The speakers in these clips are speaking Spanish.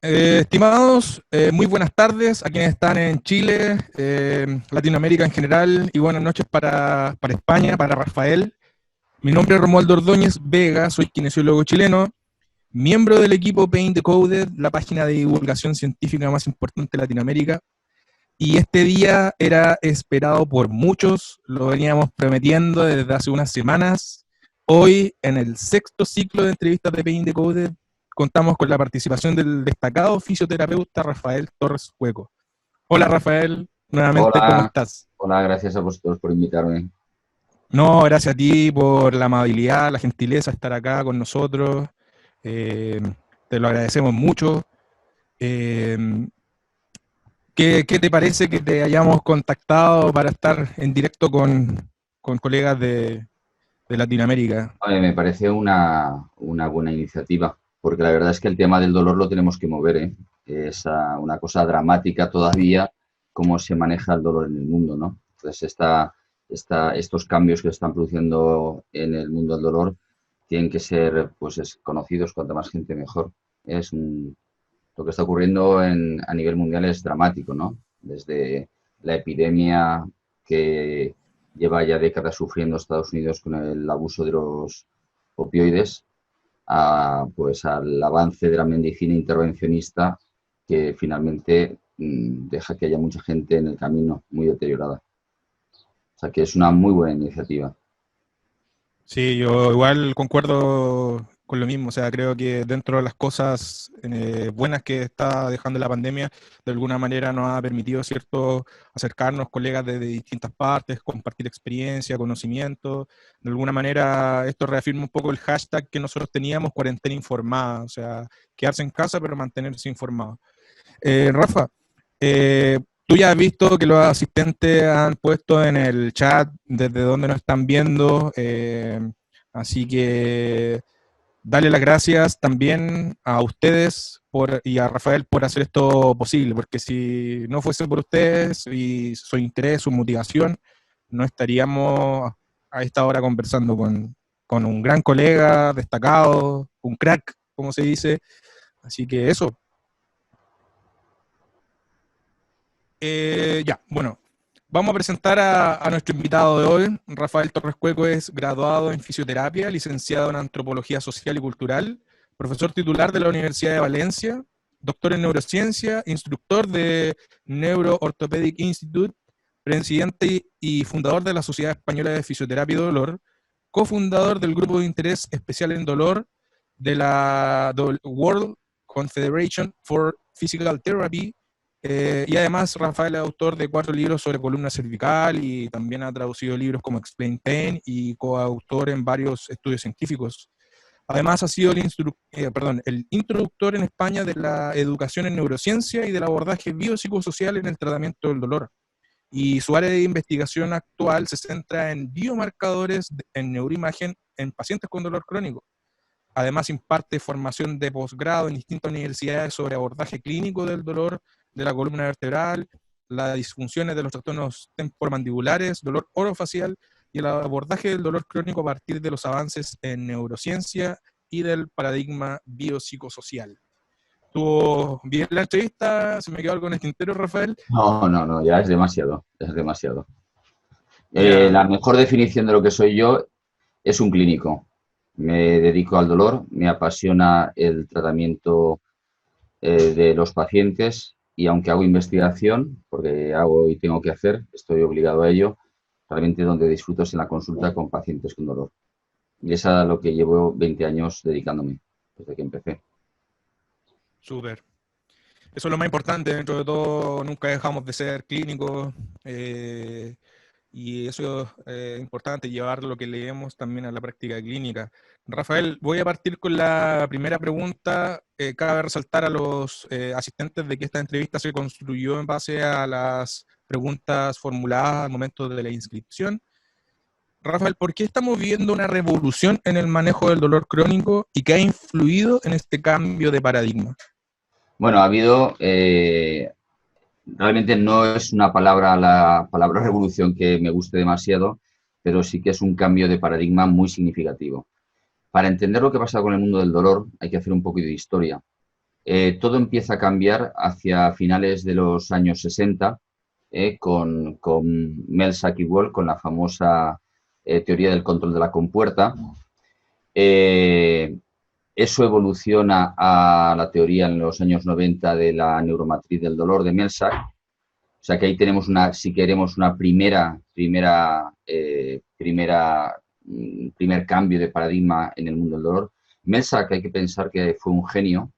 Estimados, muy buenas tardes a quienes están en Chile, Latinoamérica en general, y buenas noches para España, para Rafael. Mi nombre es Romualdo Ordóñez Vega, soy kinesiólogo chileno, miembro del equipo Paint Decoded, la página de divulgación científica más importante de Latinoamérica. Y este día era esperado por muchos, lo veníamos prometiendo desde hace unas semanas. Hoy, en el sexto ciclo de entrevistas de Pain Decoded, contamos con la participación del destacado fisioterapeuta Rafael Torres Hueco. Hola Rafael, nuevamente, ¿cómo Hola, estás? hola, gracias a vosotros por invitarme. No, gracias a ti por la amabilidad, la gentileza de estar acá con nosotros. Eh, Te lo agradecemos mucho. Eh, ¿Qué te parece que te hayamos contactado para estar en directo con colegas de Latinoamérica? Me parece una buena iniciativa, porque la verdad es que el tema del dolor lo tenemos que mover, ¿eh? Es una cosa dramática todavía cómo se maneja el dolor en el mundo, ¿no? Entonces, estos cambios que se están produciendo en el mundo del dolor tienen que ser pues, conocidos, cuanta más gente mejor. Lo que está ocurriendo a nivel mundial es dramático, ¿no? Desde la epidemia que lleva ya décadas sufriendo Estados Unidos con el abuso de los opioides, pues al avance de la medicina intervencionista que finalmente deja que haya mucha gente en el camino muy deteriorada. O sea que es una muy buena iniciativa. Sí, yo igual concuerdo con lo mismo, o sea, creo que dentro de las cosas buenas que está dejando la pandemia, de alguna manera nos ha permitido, ¿cierto?, acercarnos colegas de distintas partes, compartir experiencia, conocimiento. De alguna manera esto reafirma un poco el hashtag que nosotros teníamos, cuarentena informada, o sea, quedarse en casa pero mantenerse informado. Rafa, tú ya has visto que los asistentes han puesto en el chat desde donde nos están viendo, así que darle las gracias también a ustedes y a Rafael por hacer esto posible, porque si no fuese por ustedes y su interés, su motivación, no estaríamos a esta hora conversando con un gran colega, destacado, un crack, como se dice. Así que eso. Ya, bueno, vamos a presentar a nuestro invitado de hoy. Rafael Torres Cueco es graduado en fisioterapia, licenciado en antropología social y cultural, profesor titular de la Universidad de Valencia, doctor en neurociencia, instructor de Neuro Orthopedic Institute, presidente y fundador de la Sociedad Española de Fisioterapia y Dolor, cofundador del Grupo de Interés Especial en Dolor de la World Confederation for Physical Therapy. Y además, Rafael es autor de 4 libros sobre columna cervical y también ha traducido libros como Explain Pain y coautor en varios estudios científicos. Además, ha sido el introductor en España de la educación en neurociencia y del abordaje biopsicosocial en el tratamiento del dolor. Y su área de investigación actual se centra en biomarcadores en neuroimagen en pacientes con dolor crónico. Además, imparte formación de posgrado en distintas universidades sobre abordaje clínico del dolor de la columna vertebral, las disfunciones de los trastornos temporomandibulares, dolor orofacial y el abordaje del dolor crónico a partir de los avances en neurociencia y del paradigma biopsicosocial. ¿Estuvo bien la entrevista? ¿Se me quedó algo en el tintero, Rafael? No, no, no, ya es demasiado, es demasiado. Ya, La mejor definición de lo que soy yo es un clínico. Me dedico al dolor, me apasiona el tratamiento de los pacientes y aunque hago investigación, porque hago y tengo que hacer, estoy obligado a ello, realmente donde disfruto es en la consulta con pacientes con dolor. Y es a lo que llevo 20 años dedicándome, desde que empecé. súper. Eso es lo más importante, dentro de todo, nunca dejamos de ser clínicos. Y eso es importante, llevar lo que leemos también a la práctica clínica. Rafael, voy a partir con la primera pregunta. Cabe resaltar a los asistentes de que esta entrevista se construyó en base a las preguntas formuladas al momento de la inscripción. Rafael, ¿por qué estamos viendo una revolución en el manejo del dolor crónico y qué ha influido en este cambio de paradigma? Bueno, ha habido, realmente no es una palabra, la palabra revolución que me guste demasiado, pero sí que es un cambio de paradigma muy significativo. Para entender lo que pasa con el mundo del dolor hay que hacer un poco de historia. Todo empieza a cambiar hacia finales de los años 60 con Melsack y Wall, con la famosa teoría del control de la compuerta. Eso evoluciona a la teoría en los años 90 de la neuromatriz del dolor de Melsack. O sea que ahí tenemos si queremos, una primer cambio de paradigma en el mundo del dolor. Melsack, hay que pensar que fue un genio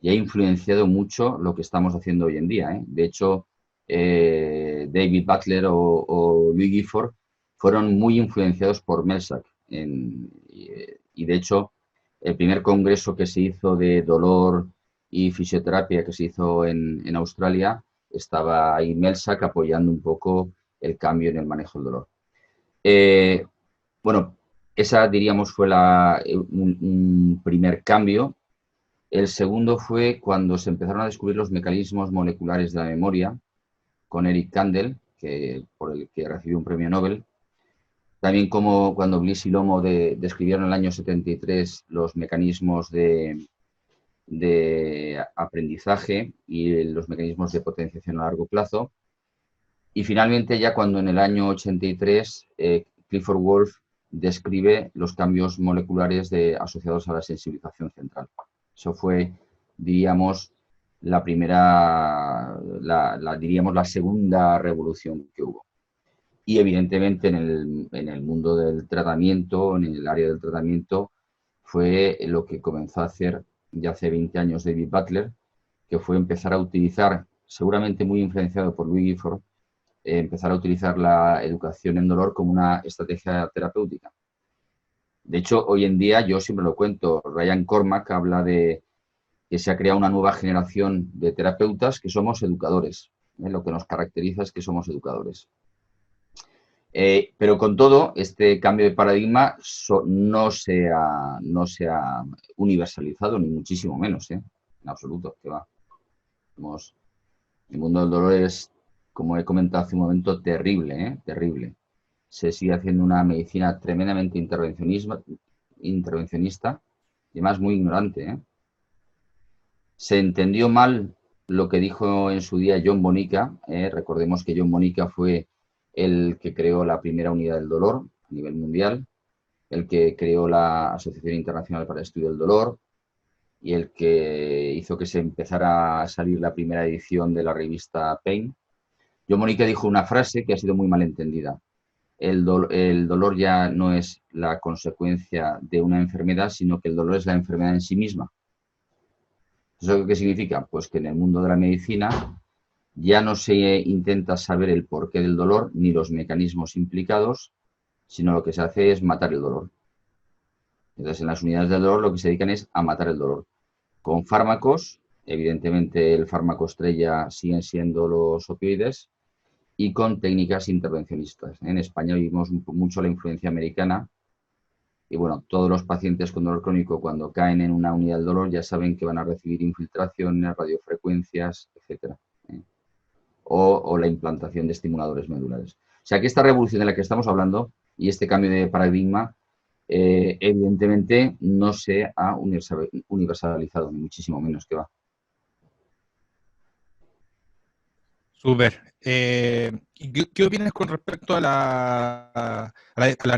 y ha influenciado mucho lo que estamos haciendo hoy en día. De hecho, David Butler o Louis Gifford fueron muy influenciados por Melsack. Y de hecho, el primer congreso que se hizo de dolor y fisioterapia que se hizo en Australia, estaba ahí Melsack apoyando un poco el cambio en el manejo del dolor. Bueno, esa diríamos fue un primer cambio. El segundo fue cuando se empezaron a descubrir los mecanismos moleculares de la memoria con Eric Kandel, por el que recibió un premio Nobel. También como cuando Bliss y Lomo describieron en el año 73 los mecanismos de aprendizaje y los mecanismos de potenciación a largo plazo. Y finalmente ya cuando en el año 83 Clifford Wolff describe los cambios moleculares asociados a la sensibilización central. Eso fue, diríamos, la primera, diríamos, la segunda revolución que hubo. Y evidentemente en el mundo del tratamiento, en el área del tratamiento, fue lo que comenzó a hacer ya hace 20 años David Butler, que fue empezar a utilizar, seguramente muy influenciado por Louis Gifford, empezar a utilizar la educación en dolor como una estrategia terapéutica. De hecho, hoy en día, yo siempre lo cuento, Ryan Cormack habla de que se ha creado una nueva generación de terapeutas que somos educadores. Lo que nos caracteriza es que somos educadores. Pero con todo, este cambio de paradigma no se ha universalizado, ni muchísimo menos, en absoluto. Que va. El mundo del dolor es, como he comentado hace un momento, terrible, terrible. Se sigue haciendo una medicina tremendamente intervencionista y además muy ignorante. Se entendió mal lo que dijo en su día John Bonica. Recordemos que John Bonica fue el que creó la primera unidad del dolor a nivel mundial, el que creó la Asociación Internacional para el Estudio del Dolor y el que hizo que se empezara a salir la primera edición de la revista Pain. John Bonica dijo una frase que ha sido muy mal entendida. El dolor ya no es la consecuencia de una enfermedad, sino que el dolor es la enfermedad en sí misma. ¿Eso qué significa? Pues que en el mundo de la medicina ya no se intenta saber el porqué del dolor ni los mecanismos implicados, sino lo que se hace es matar el dolor. Entonces, en las unidades del dolor lo que se dedican es a matar el dolor. Con fármacos, evidentemente el fármaco estrella siguen siendo los opioides, y con técnicas intervencionistas. En España vivimos mucho la influencia americana y bueno, todos los pacientes con dolor crónico cuando caen en una unidad del dolor ya saben que van a recibir infiltraciones, radiofrecuencias, etcétera. O la implantación de estimuladores medulares. O sea que esta revolución de la que estamos hablando y este cambio de paradigma evidentemente no se ha universalizado, ni muchísimo menos que va. Súper. ¿Qué opinas con respecto a la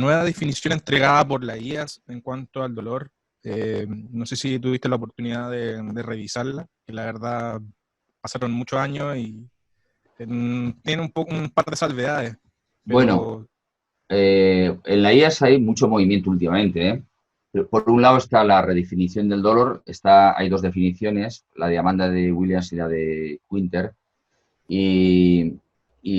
nueva definición entregada por la IAS en cuanto al dolor? No sé si tuviste la oportunidad de revisarla, que la verdad pasaron muchos años y tiene un par de salvedades. Bueno, en la IAS hay mucho movimiento últimamente. Por un lado está la redefinición del dolor, hay dos definiciones, la de Amanda de Williams y la de Quinter. Y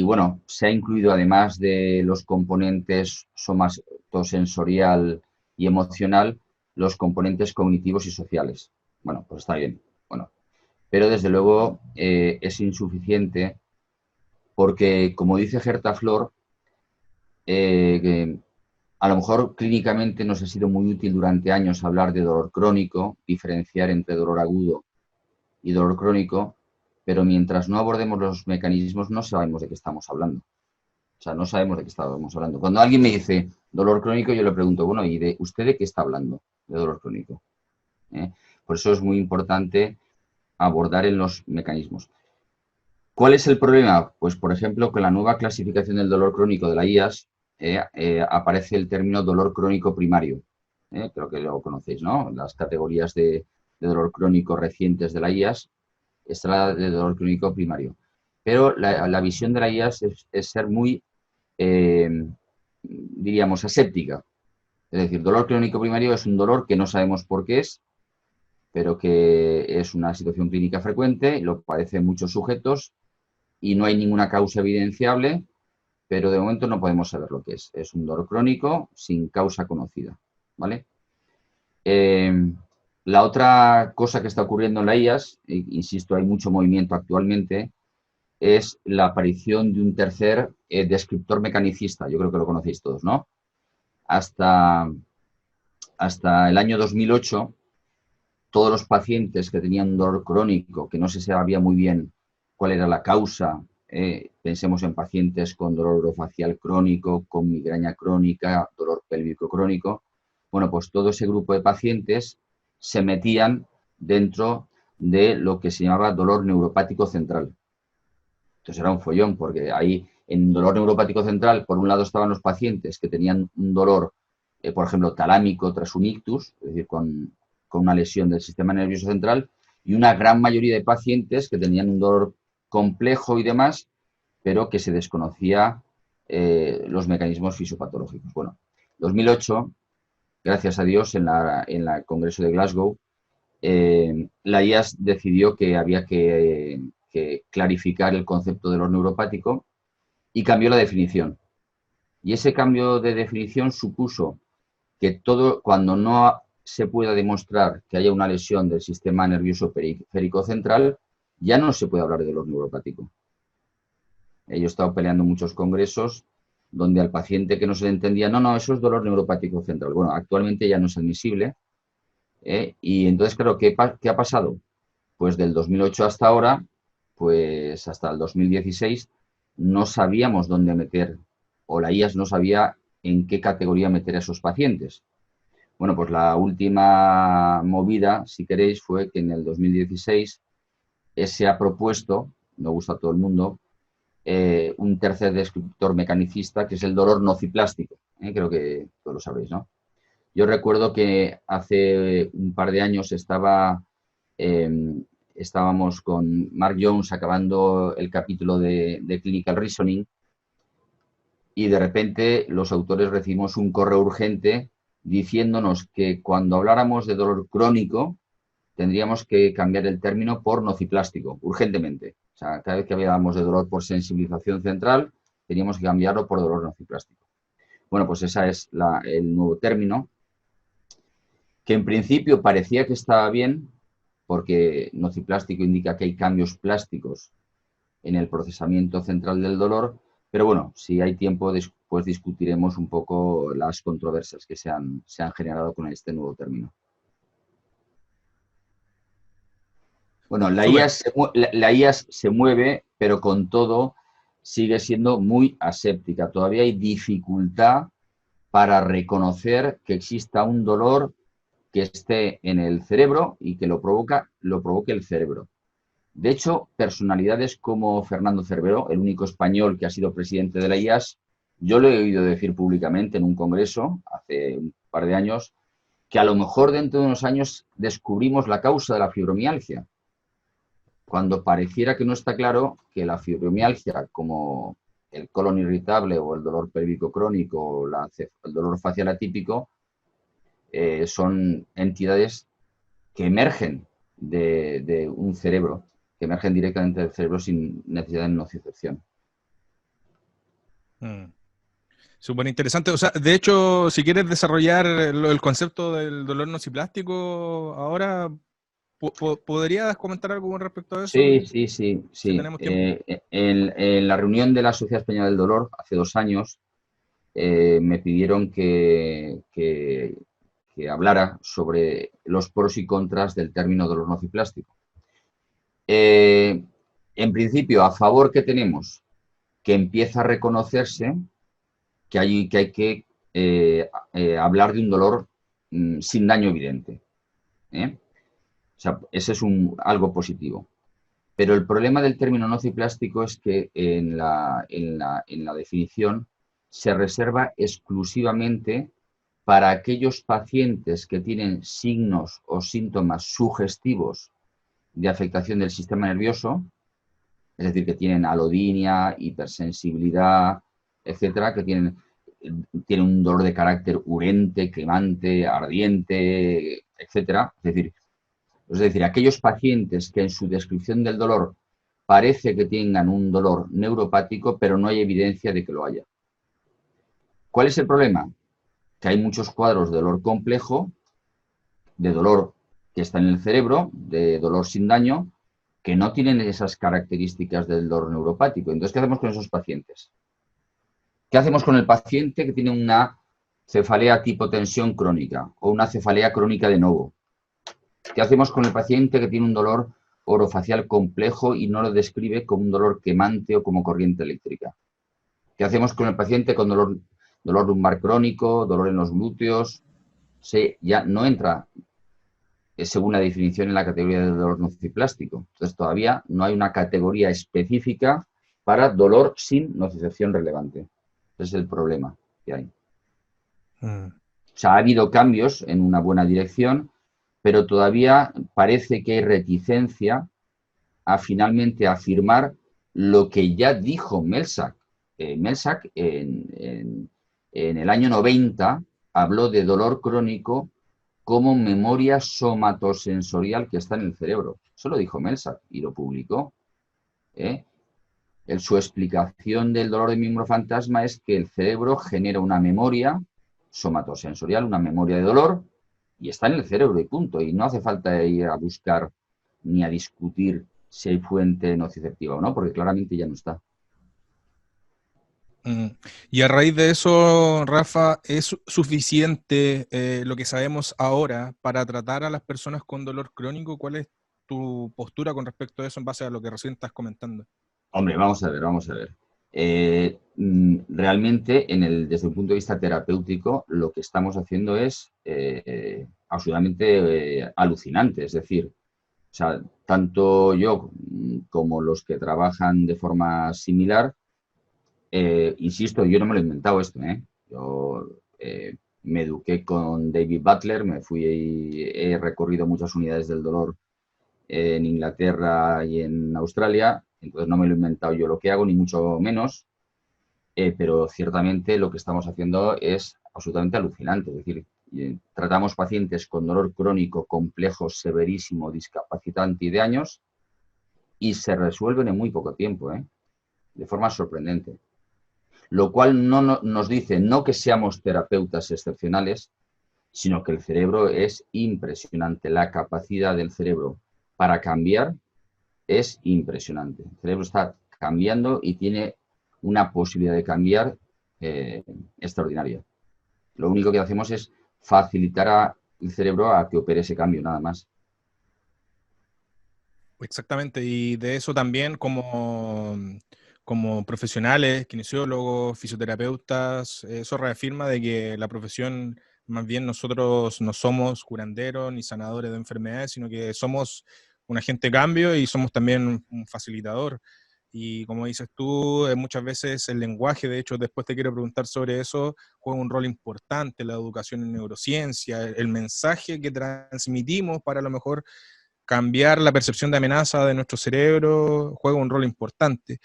bueno, se ha incluido además de los componentes somatosensorial y emocional, los componentes cognitivos y sociales. Bueno, pues está bien. Bueno, pero desde luego es insuficiente porque, como dice Gerta Flor, a lo mejor clínicamente nos ha sido muy útil durante años hablar de dolor crónico, diferenciar entre dolor agudo y dolor crónico, pero mientras no abordemos los mecanismos no sabemos de qué estamos hablando. O sea, no sabemos de qué estamos hablando. Cuando alguien me dice dolor crónico, yo le pregunto, bueno, ¿y usted de qué está hablando? De dolor crónico. Por eso es muy importante abordar en los mecanismos. ¿Cuál es el problema? Pues, por ejemplo, con la nueva clasificación del dolor crónico de la IAS aparece el término dolor crónico primario. Creo que lo conocéis, ¿no? Las categorías de dolor crónico recientes de la IAS está la de dolor crónico primario. Pero la visión de la IAS es ser muy, diríamos, aséptica. Es decir, dolor crónico primario es un dolor que no sabemos por qué es, pero que es una situación clínica frecuente, lo padecen muchos sujetos y no hay ninguna causa evidenciable, pero de momento no podemos saber lo que es. Es un dolor crónico sin causa conocida, ¿vale? La otra cosa que está ocurriendo en la IAS, insisto, hay mucho movimiento actualmente, es la aparición de un tercer descriptor mecanicista. Yo creo que lo conocéis todos, ¿no? Hasta el año 2008, todos los pacientes que tenían un dolor crónico, que no se sabía muy bien cuál era la causa, pensemos en pacientes con dolor orofacial crónico, con migraña crónica, dolor pélvico crónico, bueno, pues todo ese grupo de pacientes se metían dentro de lo que se llamaba dolor neuropático central. Entonces era un follón, porque ahí en dolor neuropático central, por un lado estaban los pacientes que tenían un dolor, por ejemplo, talámico tras un ictus, es decir, con una lesión del sistema nervioso central, y una gran mayoría de pacientes que tenían un dolor complejo y demás, pero que se desconocía los mecanismos fisiopatológicos. Bueno, 2008, gracias a Dios, en la Congreso de Glasgow, la IAS decidió que había que clarificar el concepto de dolor neuropático y cambió la definición. Y ese cambio de definición supuso que todo, cuando no se pueda demostrar que haya una lesión del sistema nervioso periférico central, ya no se puede hablar de dolor neuropático. Yo he estado peleando en muchos congresos donde al paciente que no se le entendía, no, eso es dolor neuropático central. Bueno, actualmente ya no es admisible. Y entonces, claro, ¿qué ha pasado? Pues del 2008 hasta ahora, pues hasta el 2016, no sabíamos dónde meter, o la IAS no sabía en qué categoría meter a esos pacientes. Bueno, pues la última movida, si queréis, fue que en el 2016 se ha propuesto, me gusta a todo el mundo, un tercer descriptor mecanicista, que es el dolor nociplástico. Creo que todos lo sabréis, ¿no? Yo recuerdo que hace un par de años estábamos con Mark Jones acabando el capítulo de Clinical Reasoning y de repente los autores recibimos un correo urgente diciéndonos que cuando habláramos de dolor crónico tendríamos que cambiar el término por nociplástico, urgentemente. O sea, cada vez que hablábamos de dolor por sensibilización central, teníamos que cambiarlo por dolor nociplástico. Bueno, pues ese es el nuevo término, que en principio parecía que estaba bien, porque nociplástico indica que hay cambios plásticos en el procesamiento central del dolor, pero bueno, si hay tiempo, después discutiremos un poco las controversias que se han generado con este nuevo término. Bueno, la IAS se mueve, pero con todo sigue siendo muy aséptica. Todavía hay dificultad para reconocer que exista un dolor que esté en el cerebro y que lo provoque el cerebro. De hecho, personalidades como Fernando Cerveró, el único español que ha sido presidente de la IAS, yo lo he oído decir públicamente en un congreso hace un par de años, que a lo mejor dentro de unos años descubrimos la causa de la fibromialgia, cuando pareciera que no está claro que la fibromialgia, como el colon irritable o el dolor pélvico crónico o el dolor facial atípico, son entidades que emergen de un cerebro, que emergen directamente del cerebro sin necesidad de nocicepción. Súper interesante. O sea, de hecho, si quieres desarrollar el concepto del dolor nociplástico ahora, ¿podrías comentar algo con respecto a eso? Sí. Si tenemos tiempo. En la reunión de la Sociedad Española del Dolor, hace 2 años, me pidieron que hablara sobre los pros y contras del término dolor nociplástico. En principio, a favor que tenemos, que empieza a reconocerse que hay que hablar de un dolor sin daño evidente. O sea, ese es algo positivo. Pero el problema del término nociplástico es que en la definición se reserva exclusivamente para aquellos pacientes que tienen signos o síntomas sugestivos de afectación del sistema nervioso, es decir, que tienen alodinia, hipersensibilidad, etcétera, que tienen un dolor de carácter urente, quemante, ardiente, etcétera. Es decir, aquellos pacientes que en su descripción del dolor parece que tengan un dolor neuropático, pero no hay evidencia de que lo haya. ¿Cuál es el problema? Que hay muchos cuadros de dolor complejo, de dolor que está en el cerebro, de dolor sin daño, que no tienen esas características del dolor neuropático. Entonces, ¿qué hacemos con esos pacientes? ¿Qué hacemos con el paciente que tiene una cefalea tipo tensión crónica o una cefalea crónica de novo? ¿Qué hacemos con el paciente que tiene un dolor orofacial complejo y no lo describe como un dolor quemante o como corriente eléctrica? ¿Qué hacemos con el paciente con dolor lumbar crónico, dolor en los glúteos? Ya no entra, según la definición, en la categoría de dolor nociplástico. Entonces, todavía no hay una categoría específica para dolor sin nocicepción relevante. Ese es el problema que hay. O sea, ha habido cambios en una buena dirección, pero todavía parece que hay reticencia a finalmente afirmar lo que ya dijo Melsack. Melsack en el año 90 habló de dolor crónico como memoria somatosensorial que está en el cerebro. Eso lo dijo Melsack y lo publicó. En su explicación del dolor de miembro fantasma es que el cerebro genera una memoria somatosensorial, una memoria de dolor, y está en el cerebro y punto. Y no hace falta ir a buscar ni a discutir si hay fuente nociceptiva o no, porque claramente ya no está. Y a raíz de eso, Rafa, ¿es suficiente lo que sabemos ahora para tratar a las personas con dolor crónico? ¿Cuál es tu postura con respecto a eso en base a lo que recién estás comentando? Hombre, vamos a ver, vamos a ver. Realmente, desde un punto de vista terapéutico, lo que estamos haciendo es absolutamente alucinante. Es decir, o sea, tanto yo como los que trabajan de forma similar, insisto, yo no me lo he inventado esto, ¿eh? Yo me eduqué con David Butler, he recorrido muchas unidades del dolor en Inglaterra y en Australia, entonces no me lo he inventado yo lo que hago, ni mucho menos, pero ciertamente lo que estamos haciendo es absolutamente alucinante. Es decir, tratamos pacientes con dolor crónico, complejo, severísimo, discapacitante y de años, y se resuelven en muy poco tiempo, de forma sorprendente. Lo cual no nos dice no que seamos terapeutas excepcionales, sino que el cerebro es impresionante. La capacidad del cerebro para cambiar es impresionante. El cerebro está cambiando y tiene una posibilidad de cambiar extraordinaria. Lo único que hacemos es facilitar al cerebro a que opere ese cambio, nada más. Exactamente, y de eso también como profesionales, kinesiólogos, fisioterapeutas, eso reafirma de que la profesión, más bien nosotros no somos curanderos ni sanadores de enfermedades, sino que somos un agente de cambio y somos también un facilitador. Y como dices tú, muchas veces el lenguaje, de hecho después te quiero preguntar sobre eso, juega un rol importante, la educación en neurociencia, el mensaje que transmitimos para a lo mejor cambiar la percepción de amenaza de nuestro cerebro juega un rol importante.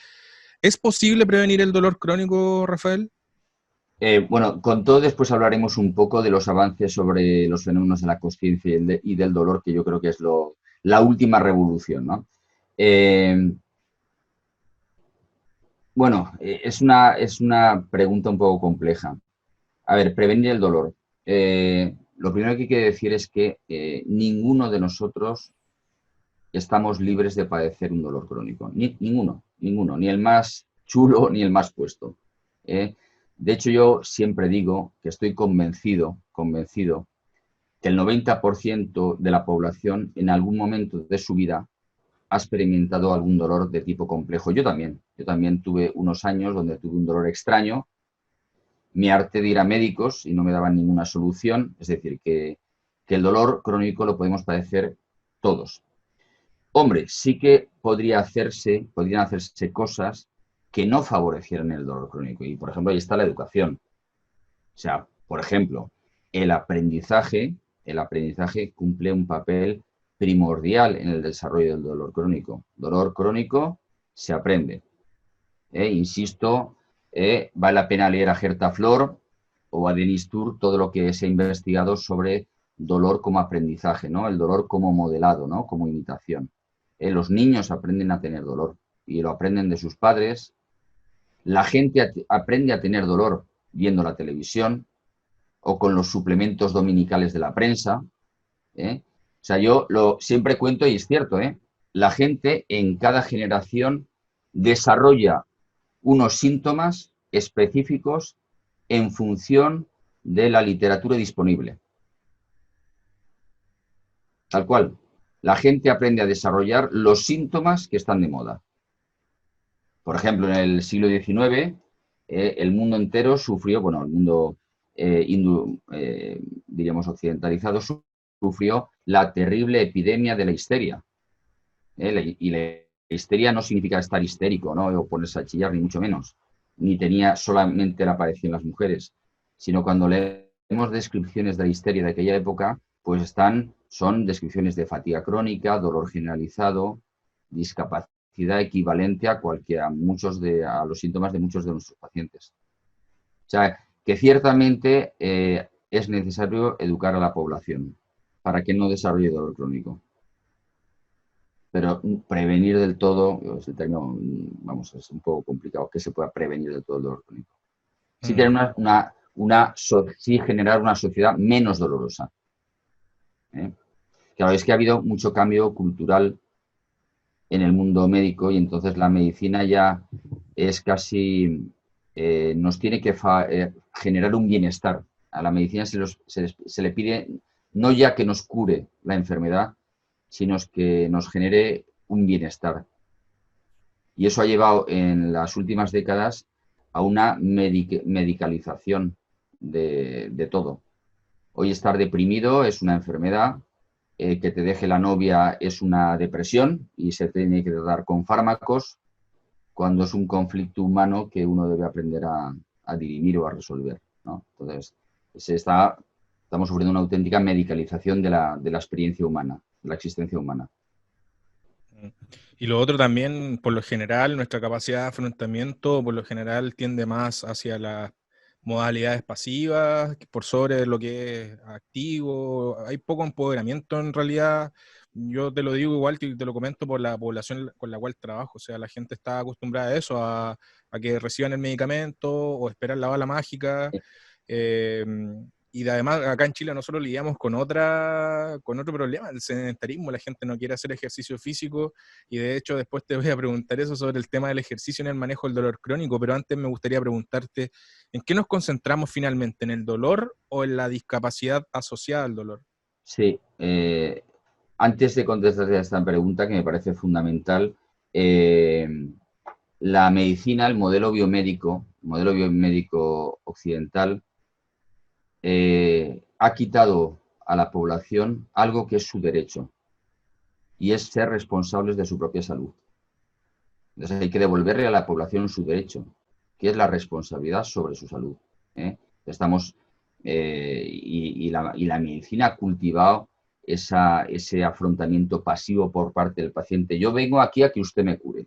¿Es posible prevenir el dolor crónico, Rafael? Bueno, con todo después hablaremos un poco de los avances sobre los fenómenos de la conciencia y del dolor, que yo creo que es la última revolución, ¿no? Bueno, es una pregunta un poco compleja. A ver, prevenir el dolor. Lo primero que hay que decir es que ninguno de nosotros estamos libres de padecer un dolor crónico. Ninguno, ni el más chulo ni el más puesto. De hecho, yo siempre digo que estoy convencido que el 90% de la población en algún momento de su vida ha experimentado algún dolor de tipo complejo. Yo también tuve unos años donde tuve un dolor extraño. Mi arte de ir a médicos y no me daban ninguna solución. Es decir, que el dolor crónico lo podemos padecer todos. Hombre, sí que podrían hacerse cosas que no favorecieran el dolor crónico. Y, por ejemplo, ahí está la educación. O sea, por ejemplo, el aprendizaje cumple un papel primordial en el desarrollo del dolor crónico. Dolor crónico se aprende. Insisto, vale la pena leer a Gerta Flor o a Denis Tour todo lo que se ha investigado sobre dolor como aprendizaje, ¿no? El dolor como modelado, ¿no? Como imitación. Los niños aprenden a tener dolor y lo aprenden de sus padres. La gente aprende a tener dolor viendo la televisión o con los suplementos dominicales de la prensa. O sea, yo siempre cuento, y es cierto, la gente en cada generación desarrolla unos síntomas específicos en función de la literatura disponible. Tal cual. La gente aprende a desarrollar los síntomas que están de moda. Por ejemplo, en el siglo XIX, el mundo entero sufrió, bueno, el mundo diríamos occidentalizado, sufrió la terrible epidemia de la histeria. Y la histeria no significa estar histérico, ¿no? O ponerse a chillar, ni mucho menos. Ni tenía solamente la aparición en las mujeres, sino cuando leemos descripciones de la histeria de aquella época, pues son descripciones de fatiga crónica, dolor generalizado, discapacidad equivalente a a los síntomas de muchos de nuestros pacientes. O sea, que ciertamente es necesario educar a la población para que no desarrolle dolor crónico. Pero prevenir del todo, ese término, vamos, es un poco complicado, que se pueda prevenir del todo el dolor crónico. Sí tener sí generar una sociedad menos dolorosa. Claro, es que ha habido mucho cambio cultural en el mundo médico y entonces la medicina ya es casi, nos tiene que generar un bienestar. A la medicina se le pide no ya que nos cure la enfermedad, sino que nos genere un bienestar. Y eso ha llevado en las últimas décadas a una medicalización de todo. Hoy estar deprimido es una enfermedad, que te deje la novia es una depresión y se tiene que tratar con fármacos, cuando es un conflicto humano que uno debe aprender a dirimir o a resolver, ¿no? Entonces, estamos sufriendo una auténtica medicalización de la experiencia humana, de la existencia humana. Y lo otro también, por lo general, nuestra capacidad de afrontamiento, por lo general, tiende más hacia las modalidades pasivas, por sobre lo que es activo. Hay poco empoderamiento en realidad. Yo te lo digo igual que te lo comento por la población con la cual trabajo. O sea, la gente está acostumbrada a eso, a que reciban el medicamento o esperar la bala mágica. Y además acá en Chile nosotros lidiamos con otro problema, el sedentarismo. La gente no quiere hacer ejercicio físico y de hecho después te voy a preguntar eso sobre el tema del ejercicio en el manejo del dolor crónico, pero antes me gustaría preguntarte, ¿en qué nos concentramos finalmente? ¿En el dolor o en la discapacidad asociada al dolor? Sí, antes de contestar a esta pregunta, que me parece fundamental, la medicina, el modelo biomédico occidental, ha quitado a la población algo que es su derecho, y es ser responsables de su propia salud. Entonces hay que devolverle a la población su derecho, que es la responsabilidad sobre su salud. Y la medicina ha cultivado ese afrontamiento pasivo por parte del paciente. Yo vengo aquí a que usted me cure,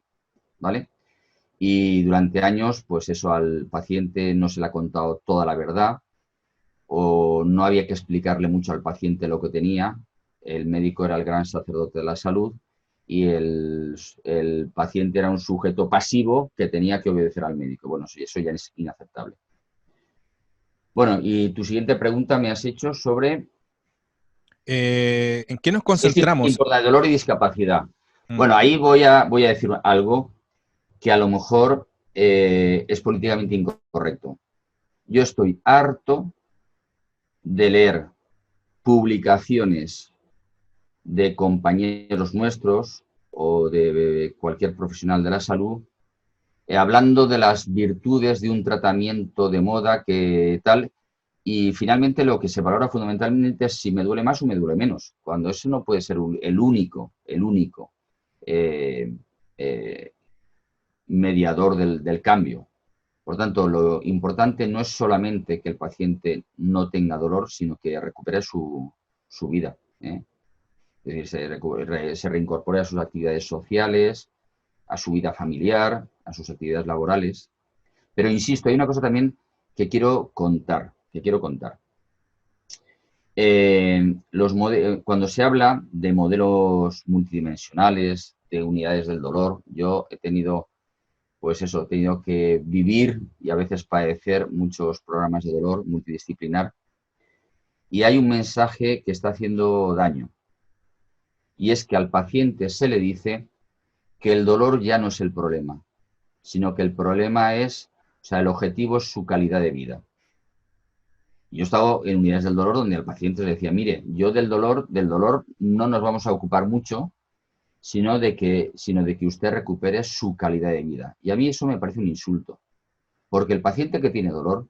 ¿vale? Y durante años, pues eso, al paciente no se le ha contado toda la verdad, o no había que explicarle mucho al paciente lo que tenía. El médico era el gran sacerdote de la salud y el paciente era un sujeto pasivo que tenía que obedecer al médico. Bueno, eso ya es inaceptable. Bueno, y tu siguiente pregunta me has hecho sobre... ¿En qué nos concentramos? El dolor y discapacidad. Bueno, ahí voy a decir algo que a lo mejor es políticamente incorrecto. Yo estoy harto de leer publicaciones de compañeros nuestros o de cualquier profesional de la salud hablando de las virtudes de un tratamiento de moda que tal, Y finalmente lo que se valora fundamentalmente es si me duele más o me duele menos, cuando eso no puede ser el único eh, eh, mediador del cambio. Por tanto, lo importante no es solamente que el paciente no tenga dolor, sino que recupere su vida, ¿eh? Es decir, se reincorpore a sus actividades sociales, a su vida familiar, a sus actividades laborales. Pero insisto, hay una cosa también que quiero contar, Cuando se habla de modelos multidimensionales, de unidades del dolor, yo he tenido, pues eso, he tenido que vivir y a veces padecer muchos programas de dolor multidisciplinar, y hay un mensaje que está haciendo daño, y es que al paciente se le dice que el dolor ya no es el problema, sino que el problema es, o sea, el objetivo es su calidad de vida. Yo he estado en unidades del dolor donde al paciente le decía, mire, yo del dolor no nos vamos a ocupar mucho, sino de que usted recupere su calidad de vida. Y a mí eso me parece un insulto, porque el paciente que tiene dolor,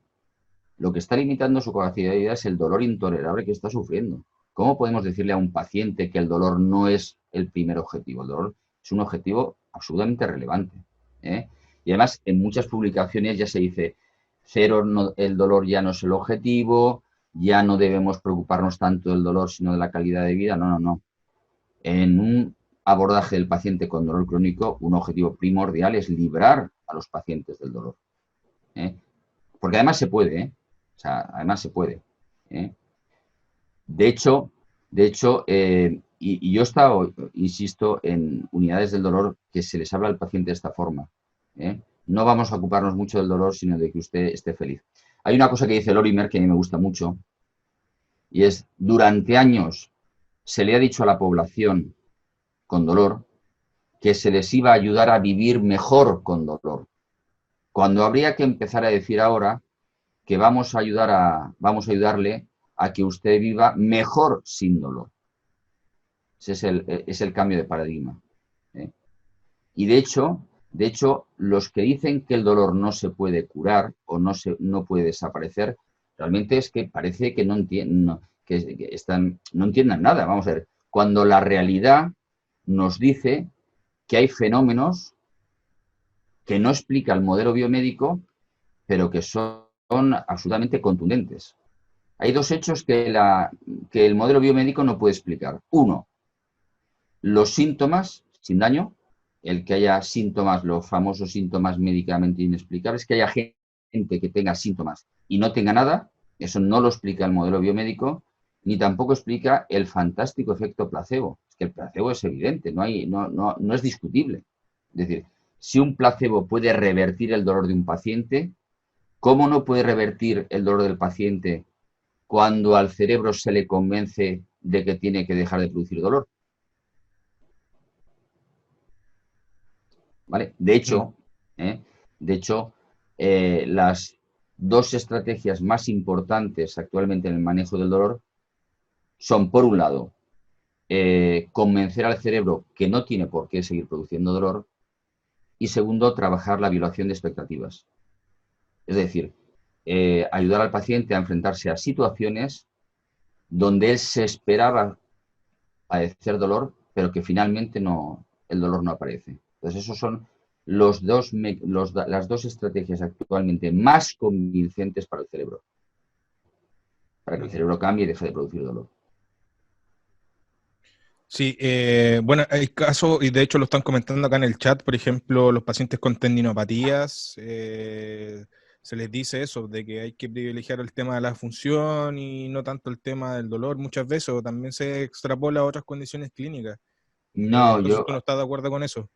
lo que está limitando su capacidad de vida es el dolor intolerable que está sufriendo. ¿Cómo podemos decirle a un paciente que el dolor no es el primer objetivo? El dolor es un objetivo absolutamente relevante, ¿eh? Y además, en muchas publicaciones ya se dice, cero, no, el dolor ya no es el objetivo, ya no debemos preocuparnos tanto del dolor, sino de la calidad de vida. No, no, no. En un abordaje del paciente con dolor crónico, un objetivo primordial es librar a los pacientes del dolor, ¿eh? Porque además se puede, ¿eh? O sea, además se puede, ¿eh? De hecho, y yo he estado, insisto, en unidades del dolor que se les habla al paciente de esta forma, ¿eh? No vamos a ocuparnos mucho del dolor, sino de que usted esté feliz. Hay una cosa que dice Lorimer que a mí me gusta mucho, y es, durante años se le ha dicho a la población con dolor que se les iba a ayudar a vivir mejor con dolor, cuando habría que empezar a decir ahora que vamos a ayudarle a que usted viva mejor sin dolor. Ese es el cambio de paradigma, ¿eh? Y de hecho, los que dicen que el dolor no se puede curar o no puede desaparecer, realmente es que parece que no entiendan nada. Vamos a ver, cuando la realidad nos dice que hay fenómenos que no explica el modelo biomédico, pero que son absolutamente contundentes. Hay dos hechos que el modelo biomédico no puede explicar. Uno, los síntomas sin daño, el que haya síntomas, los famosos síntomas médicamente inexplicables, que haya gente que tenga síntomas y no tenga nada, eso no lo explica el modelo biomédico, ni tampoco explica el fantástico efecto placebo. Es que el placebo es evidente, no es discutible. Es decir, si un placebo puede revertir el dolor de un paciente, ¿cómo no puede revertir el dolor del paciente cuando al cerebro se le convence de que tiene que dejar de producir dolor? ¿Vale? De hecho, las dos estrategias más importantes actualmente en el manejo del dolor son, por un lado, convencer al cerebro que no tiene por qué seguir produciendo dolor, y segundo, trabajar la violación de expectativas. Es decir, ayudar al paciente a enfrentarse a situaciones donde él se esperaba padecer dolor, pero que finalmente el dolor no aparece. Entonces, esos son las dos estrategias actualmente más convincentes para el cerebro, para que el cerebro cambie y deje de producir dolor. Sí, bueno, hay casos, y de hecho lo están comentando acá en el chat, por ejemplo, los pacientes con tendinopatías, se les dice eso, de que hay que privilegiar el tema de la función y no tanto el tema del dolor muchas veces, o también se extrapola a otras condiciones clínicas. No, Entonces, ¿tú no estás de acuerdo con eso?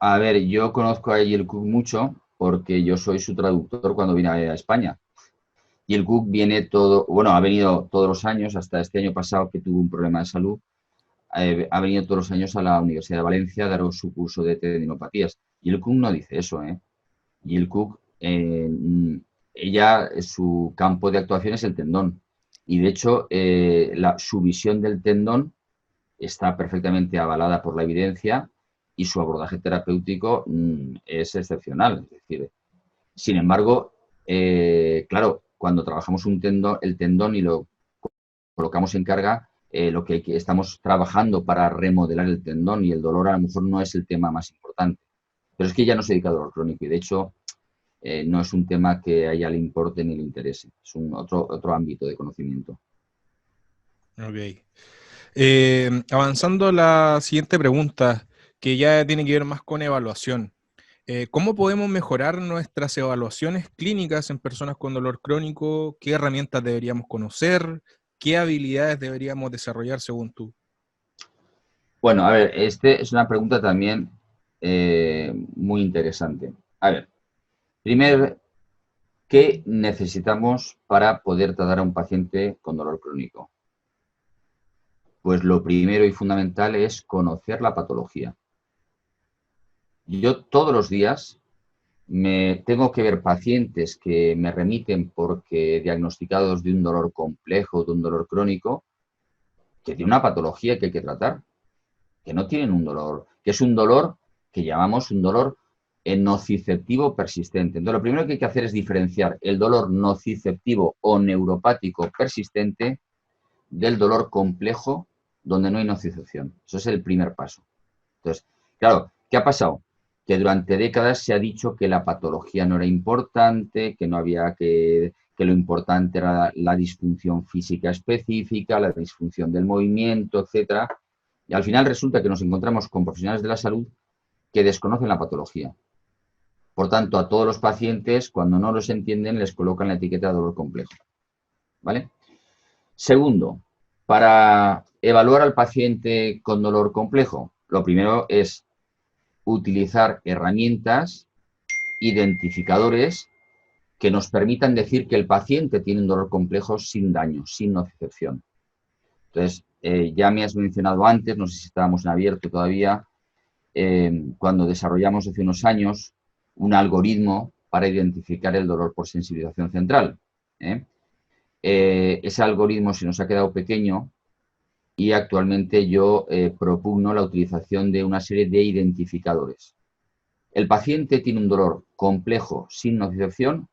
a ver, yo conozco a Jill Cook mucho porque yo soy su traductor cuando vine a España. Jill Cook ha venido todos los años, hasta este año pasado que tuvo un problema de salud, ha venido todos los años a la Universidad de Valencia a dar su curso de tendinopatías. Jill Cook no dice eso, ¿eh? Jill Cook, su campo de actuación es el tendón. Y de hecho, su visión del tendón está perfectamente avalada por la evidencia y su abordaje terapéutico es excepcional. Es decir, sin embargo, claro, cuando trabajamos el tendón y lo colocamos en carga, lo que estamos trabajando para remodelar el tendón, y el dolor a lo mejor no es el tema más importante. Pero es que ya no se dedica al dolor crónico y de hecho no es un tema que a ella le importe ni le interese. Es otro ámbito de conocimiento. Ok. Avanzando a la siguiente pregunta, que ya tiene que ver más con evaluación. ¿Cómo podemos mejorar nuestras evaluaciones clínicas en personas con dolor crónico? ¿Qué herramientas deberíamos conocer? ¿Qué habilidades deberíamos desarrollar según tú? Bueno, a ver, es una pregunta también muy interesante. A ver, primero, ¿qué necesitamos para poder tratar a un paciente con dolor crónico? Pues lo primero y fundamental es conocer la patología. Yo todos los días me tengo que ver pacientes que me remiten porque diagnosticados de un dolor complejo, de un dolor crónico, que tiene una patología que hay que tratar, que no tienen un dolor, que es un dolor que llamamos un dolor nociceptivo persistente. Entonces, lo primero que hay que hacer es diferenciar el dolor nociceptivo o neuropático persistente del dolor complejo donde no hay nocicepción. Eso es el primer paso. Entonces, claro, ¿qué ha pasado? Que durante décadas se ha dicho que la patología no era importante, que no había que lo importante era la disfunción física específica, la disfunción del movimiento, etcétera. Y al final resulta que nos encontramos con profesionales de la salud que desconocen la patología. Por tanto, a todos los pacientes, cuando no los entienden, les colocan la etiqueta de dolor complejo. ¿Vale? Segundo, para evaluar al paciente con dolor complejo, lo primero es utilizar herramientas, identificadores que nos permitan decir que el paciente tiene un dolor complejo sin daño, sin nocicepción. Entonces, ya me has mencionado antes, no sé si estábamos en abierto todavía, cuando desarrollamos hace unos años un algoritmo para identificar el dolor por sensibilización central. Ese algoritmo se nos ha quedado pequeño y actualmente yo propugno la utilización de una serie de identificadores. El paciente tiene un dolor complejo sin nocicepción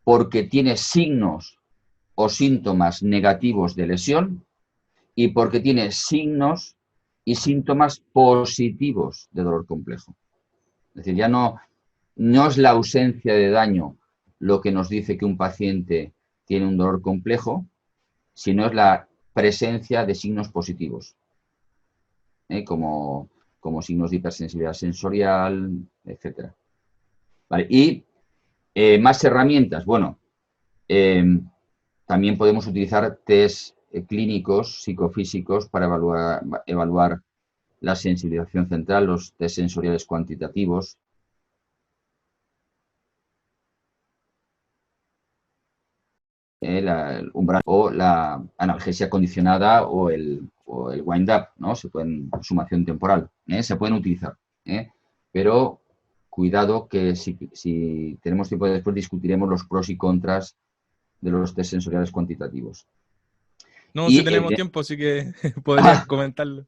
porque tiene signos o síntomas negativos de lesión y porque tiene signos y síntomas positivos de dolor complejo. Es decir, ya no es la ausencia de daño lo que nos dice que un paciente tiene un dolor complejo, sino es la presencia de signos positivos, como signos de hipersensibilidad sensorial, etcétera. ¿Vale? Y más herramientas. Bueno, también podemos utilizar test clínicos, psicofísicos, para evaluar la sensibilización central, los test sensoriales cuantitativos. El umbral o la analgesia condicionada o el wind-up, ¿no? Sumación temporal, se pueden utilizar. Pero cuidado que si tenemos tiempo después discutiremos los pros y contras de los test sensoriales cuantitativos. No, si tenemos tiempo, así que podrías comentarlo.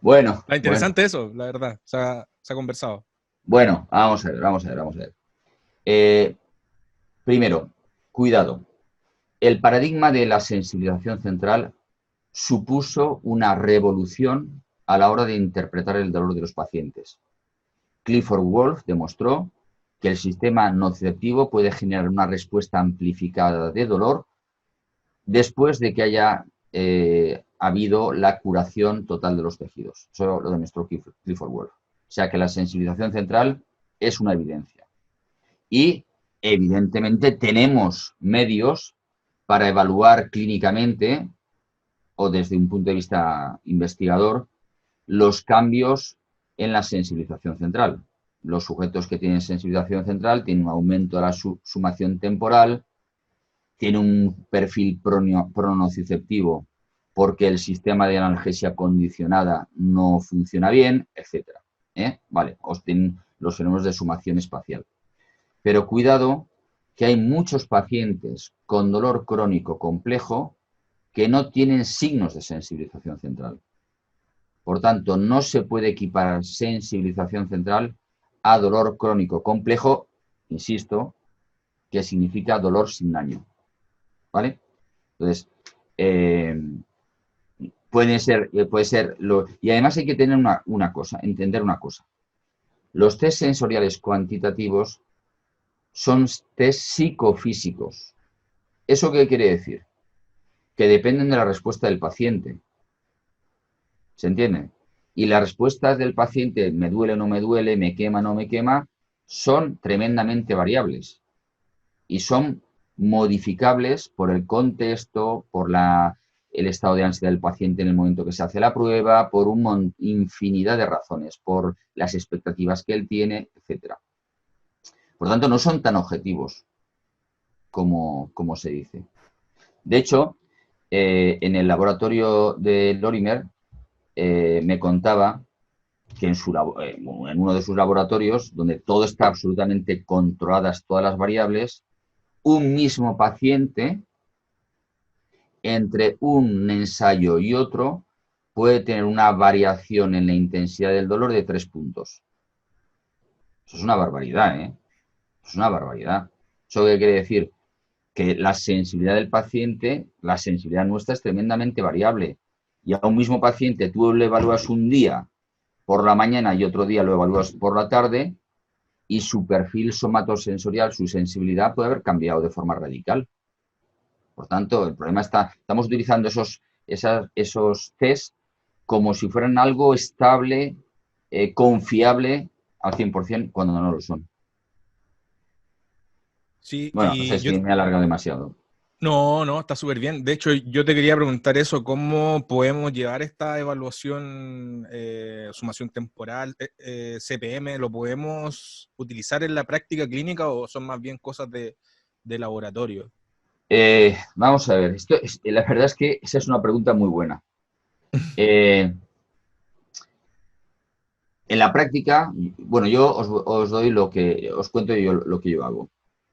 Bueno. Está interesante eso, la verdad. Se ha conversado. Bueno, vamos a ver. Primero, cuidado. El paradigma de la sensibilización central supuso una revolución a la hora de interpretar el dolor de los pacientes. Clifford Wolff demostró que el sistema nociceptivo puede generar una respuesta amplificada de dolor después de que haya habido la curación total de los tejidos. Eso lo demostró Clifford Wolff. O sea que la sensibilización central es una evidencia. Y evidentemente tenemos medios para evaluar clínicamente o desde un punto de vista investigador los cambios en la sensibilización central. Los sujetos que tienen sensibilización central tienen un aumento de la sumación temporal, tienen un perfil pronociceptivo porque el sistema de analgesia condicionada no funciona bien, etc. Vale, tienen los fenómenos de sumación espacial. Pero cuidado que hay muchos pacientes con dolor crónico complejo que no tienen signos de sensibilización central. Por tanto, no se puede equiparar sensibilización central a dolor crónico complejo, insisto, que significa dolor sin daño. ¿vale? Entonces, puede ser y además hay que tener una cosa, entender una cosa. Los test sensoriales cuantitativos son test psicofísicos. ¿Eso qué quiere decir? Que dependen de la respuesta del paciente. ¿Se entiende? Y las respuestas del paciente, me duele o no me duele, me quema o no me quema, son tremendamente variables y son modificables por el contexto, por el estado de ansiedad del paciente en el momento que se hace la prueba, por infinidad de razones, por las expectativas que él tiene, etcétera. Por lo tanto, no son tan objetivos como se dice. De hecho, en el laboratorio de Lorimer me contaba que en uno de sus laboratorios, donde todo está absolutamente controladas todas las variables, un mismo paciente, entre un ensayo y otro, puede tener una variación en la intensidad del dolor de 3 puntos. Eso es una barbaridad, ¿eh? Eso es una barbaridad. ¿Eso qué quiere decir? Que la sensibilidad del paciente, la sensibilidad nuestra es tremendamente variable. Y a un mismo paciente tú le evalúas un día por la mañana y otro día lo evalúas por la tarde y su perfil somatosensorial, su sensibilidad puede haber cambiado de forma radical. Por tanto, el problema estamos utilizando esos test como si fueran algo estable, confiable al 100% cuando no lo son. Sí, Bueno, no sé y yo, si me he alargado demasiado. no, está súper bien. De hecho, yo te quería preguntar eso, ¿cómo podemos llevar esta evaluación, sumación temporal, CPM, lo podemos utilizar en la práctica clínica o son más bien cosas de laboratorio? Vamos a ver, la verdad es que esa es una pregunta muy buena. En la práctica, bueno, yo os doy os cuento yo lo que yo hago.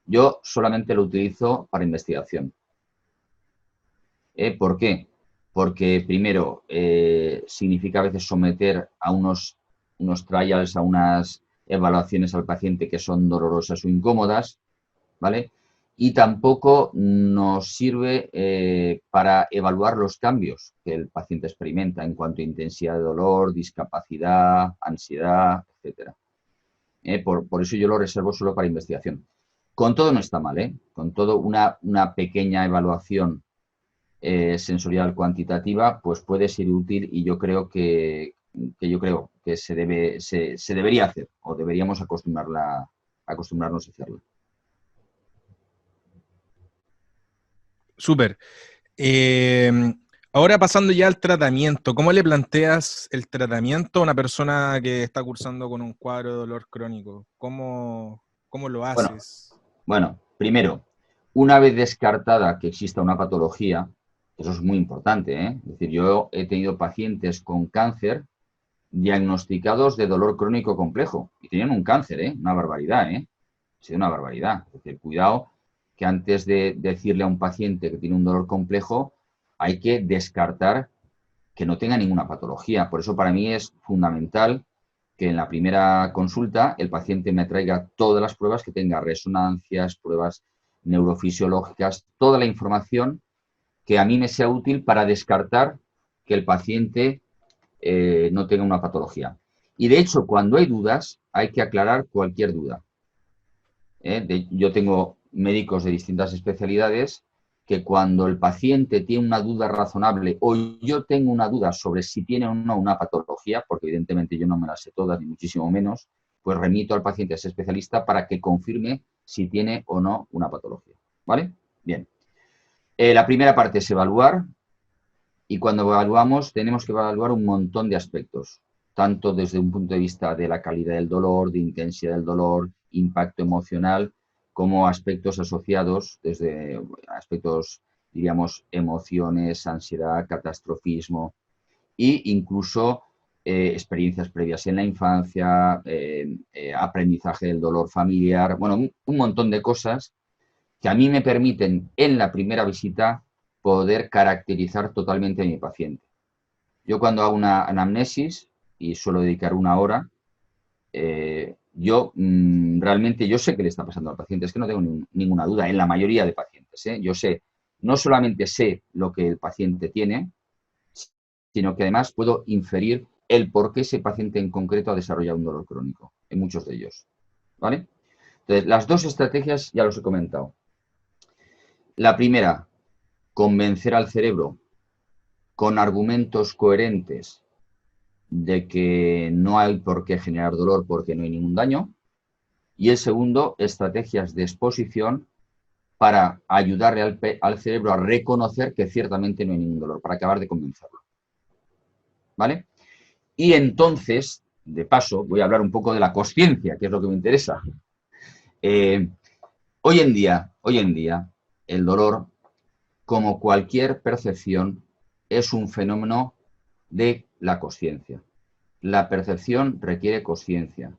Yo solamente lo utilizo para investigación. ¿Por qué? Porque primero significa a veces someter a unos trials, a unas evaluaciones al paciente que son dolorosas o incómodas, ¿vale? Y tampoco nos sirve para evaluar los cambios que el paciente experimenta en cuanto a intensidad de dolor, discapacidad, ansiedad, etcétera. Por eso yo lo reservo solo para investigación. Con todo no está mal, ¿eh? Con todo una pequeña evaluación sensorial cuantitativa, pues puede ser útil y yo creo que se debería hacer o deberíamos acostumbrarnos a hacerlo. Súper. Eh, Ahora pasando ya al tratamiento, ¿cómo le planteas el tratamiento a una persona que está cursando con un cuadro de dolor crónico? ¿Cómo lo Bueno, haces? bueno, primero, una vez descartada que exista una patología, eso es muy importante, ¿eh? Es decir, yo he tenido pacientes con cáncer diagnosticados de dolor crónico complejo y tenían un cáncer, ¿eh? Una barbaridad, ¿eh? Ha sido una barbaridad. Es decir, cuidado que antes de decirle a un paciente que tiene un dolor complejo, hay que descartar que no tenga ninguna patología. Por eso para mí es fundamental que en la primera consulta el paciente me traiga todas las pruebas que tenga, resonancias, pruebas neurofisiológicas, toda la información que a mí me sea útil para descartar que el paciente no tenga una patología. Y de hecho, cuando hay dudas, hay que aclarar cualquier duda. Yo tengo médicos de distintas especialidades que cuando el paciente tiene una duda razonable o yo tengo una duda sobre si tiene o no una patología, porque evidentemente yo no me las sé todas ni muchísimo menos, pues remito al paciente a ese especialista para que confirme si tiene o no una patología. ¿Vale? Bien. La primera parte es evaluar y cuando evaluamos tenemos que evaluar un montón de aspectos, tanto desde un punto de vista de la calidad del dolor, de intensidad del dolor, impacto emocional, como aspectos asociados desde aspectos, diríamos, emociones, ansiedad, catastrofismo e incluso experiencias previas en la infancia, aprendizaje del dolor familiar, bueno, un montón de cosas que a mí me permiten en la primera visita poder caracterizar totalmente a mi paciente. Yo cuando hago una anamnesis, y suelo dedicar una hora, realmente yo sé qué le está pasando al paciente, es que no tengo ninguna duda, en la mayoría de pacientes. Yo sé no solamente sé lo que el paciente tiene, sino que además puedo inferir el por qué ese paciente en concreto ha desarrollado un dolor crónico, en muchos de ellos. ¿Vale? Entonces, las dos estrategias ya los he comentado. La primera, convencer al cerebro con argumentos coherentes de que no hay por qué generar dolor porque no hay ningún daño. Y el segundo, estrategias de exposición para ayudarle al cerebro a reconocer que ciertamente no hay ningún dolor, para acabar de convencerlo. ¿Vale? Y entonces, de paso, voy a hablar un poco de la consciencia, que es lo que me interesa. Hoy en día, el dolor, como cualquier percepción, es un fenómeno de la consciencia. La percepción requiere consciencia.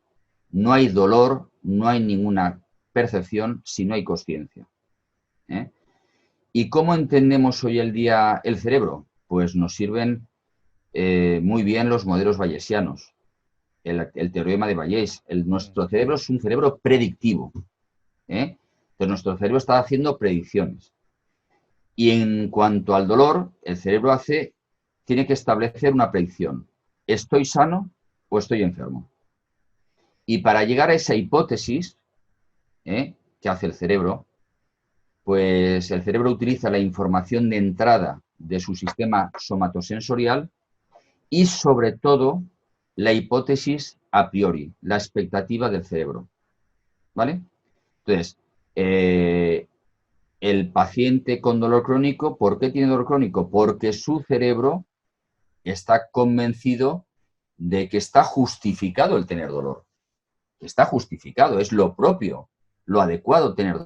No hay dolor, no hay ninguna percepción si no hay consciencia. ¿Eh? ¿Y cómo entendemos hoy el día el cerebro? Pues nos sirven muy bien los modelos bayesianos, el teorema de Bayes. Nuestro cerebro es un cerebro predictivo. Entonces nuestro cerebro está haciendo predicciones. Y en cuanto al dolor, el cerebro tiene que establecer una predicción. ¿Estoy sano o estoy enfermo? Y para llegar a esa hipótesis que hace el cerebro, pues el cerebro utiliza la información de entrada de su sistema somatosensorial y sobre todo la hipótesis a priori, la expectativa del cerebro. ¿Vale? Entonces, el paciente con dolor crónico, ¿por qué tiene dolor crónico? Porque su cerebro está convencido de que está justificado el tener dolor. Está justificado, es lo propio, lo adecuado tener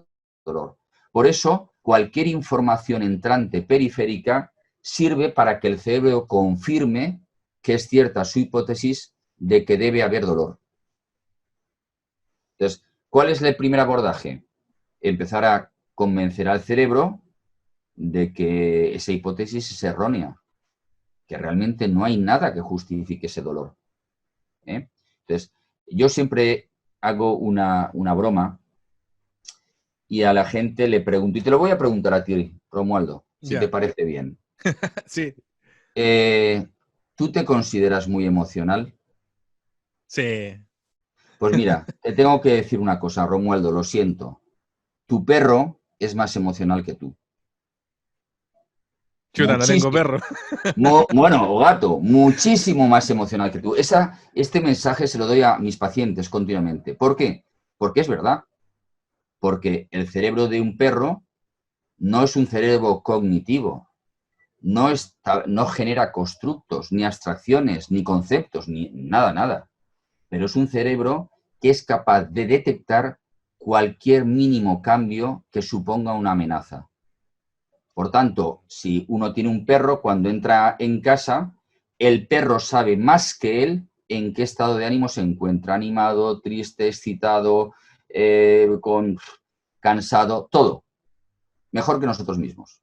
dolor. Por eso, cualquier información entrante periférica sirve para que el cerebro confirme que es cierta su hipótesis de que debe haber dolor. Entonces, ¿cuál es el primer abordaje? Empezar a convencer al cerebro de que esa hipótesis es errónea, que realmente no hay nada que justifique ese dolor. Entonces, yo siempre hago una broma y a la gente le pregunto, y te lo voy a preguntar a ti, Romualdo, si te parece bien. Sí. ¿Tú te consideras muy emocional? Sí. Pues mira, te tengo que decir una cosa, Romualdo, lo siento. Tu perro es más emocional que tú. Chuta, no tengo Muchísimo. perro. Bueno, o gato, muchísimo más emocional que tú. Este mensaje se lo doy a mis pacientes continuamente. ¿Por qué? Porque es verdad. Porque el cerebro de un perro no es un cerebro cognitivo. No genera constructos, ni abstracciones, ni conceptos, ni nada. Pero es un cerebro que es capaz de detectar cualquier mínimo cambio que suponga una amenaza. Por tanto, si uno tiene un perro, cuando entra en casa, el perro sabe más que él en qué estado de ánimo se encuentra, animado, triste, excitado, cansado, todo. Mejor que nosotros mismos.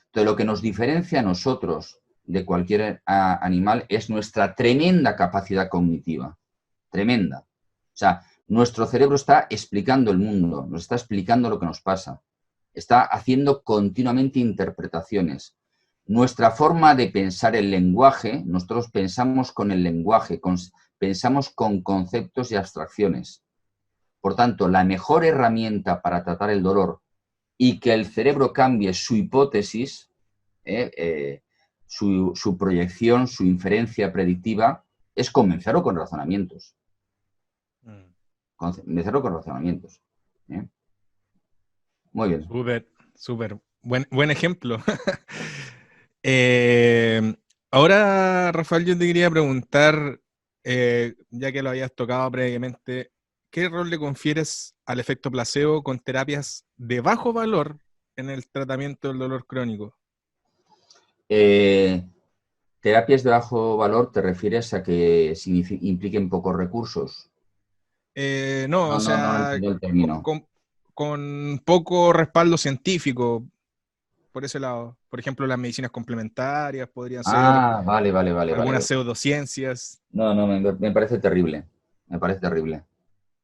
Entonces, lo que nos diferencia a nosotros de cualquier animal es nuestra tremenda capacidad cognitiva. Tremenda. O sea, nuestro cerebro está explicando el mundo, nos está explicando lo que nos pasa. Está haciendo continuamente interpretaciones. Nuestra forma de pensar el lenguaje, nosotros pensamos con el lenguaje, pensamos con conceptos y abstracciones. Por tanto, la mejor herramienta para tratar el dolor y que el cerebro cambie su hipótesis, su proyección, su inferencia predictiva, es convencerlo con razonamientos. Convencerlo con razonamientos. Muy bien. Súper. Buen ejemplo. Ahora, Rafael, yo te quería preguntar, ya que lo habías tocado previamente, ¿qué rol le confieres al efecto placebo con terapias de bajo valor en el tratamiento del dolor crónico? Terapias de bajo valor, ¿te refieres a que impliquen pocos recursos? No, o No sea, entiendo el término. con poco respaldo científico, por ese lado. Por ejemplo, las medicinas complementarias podrían ser algunas Vale. pseudociencias. No, me parece terrible. Me parece terrible.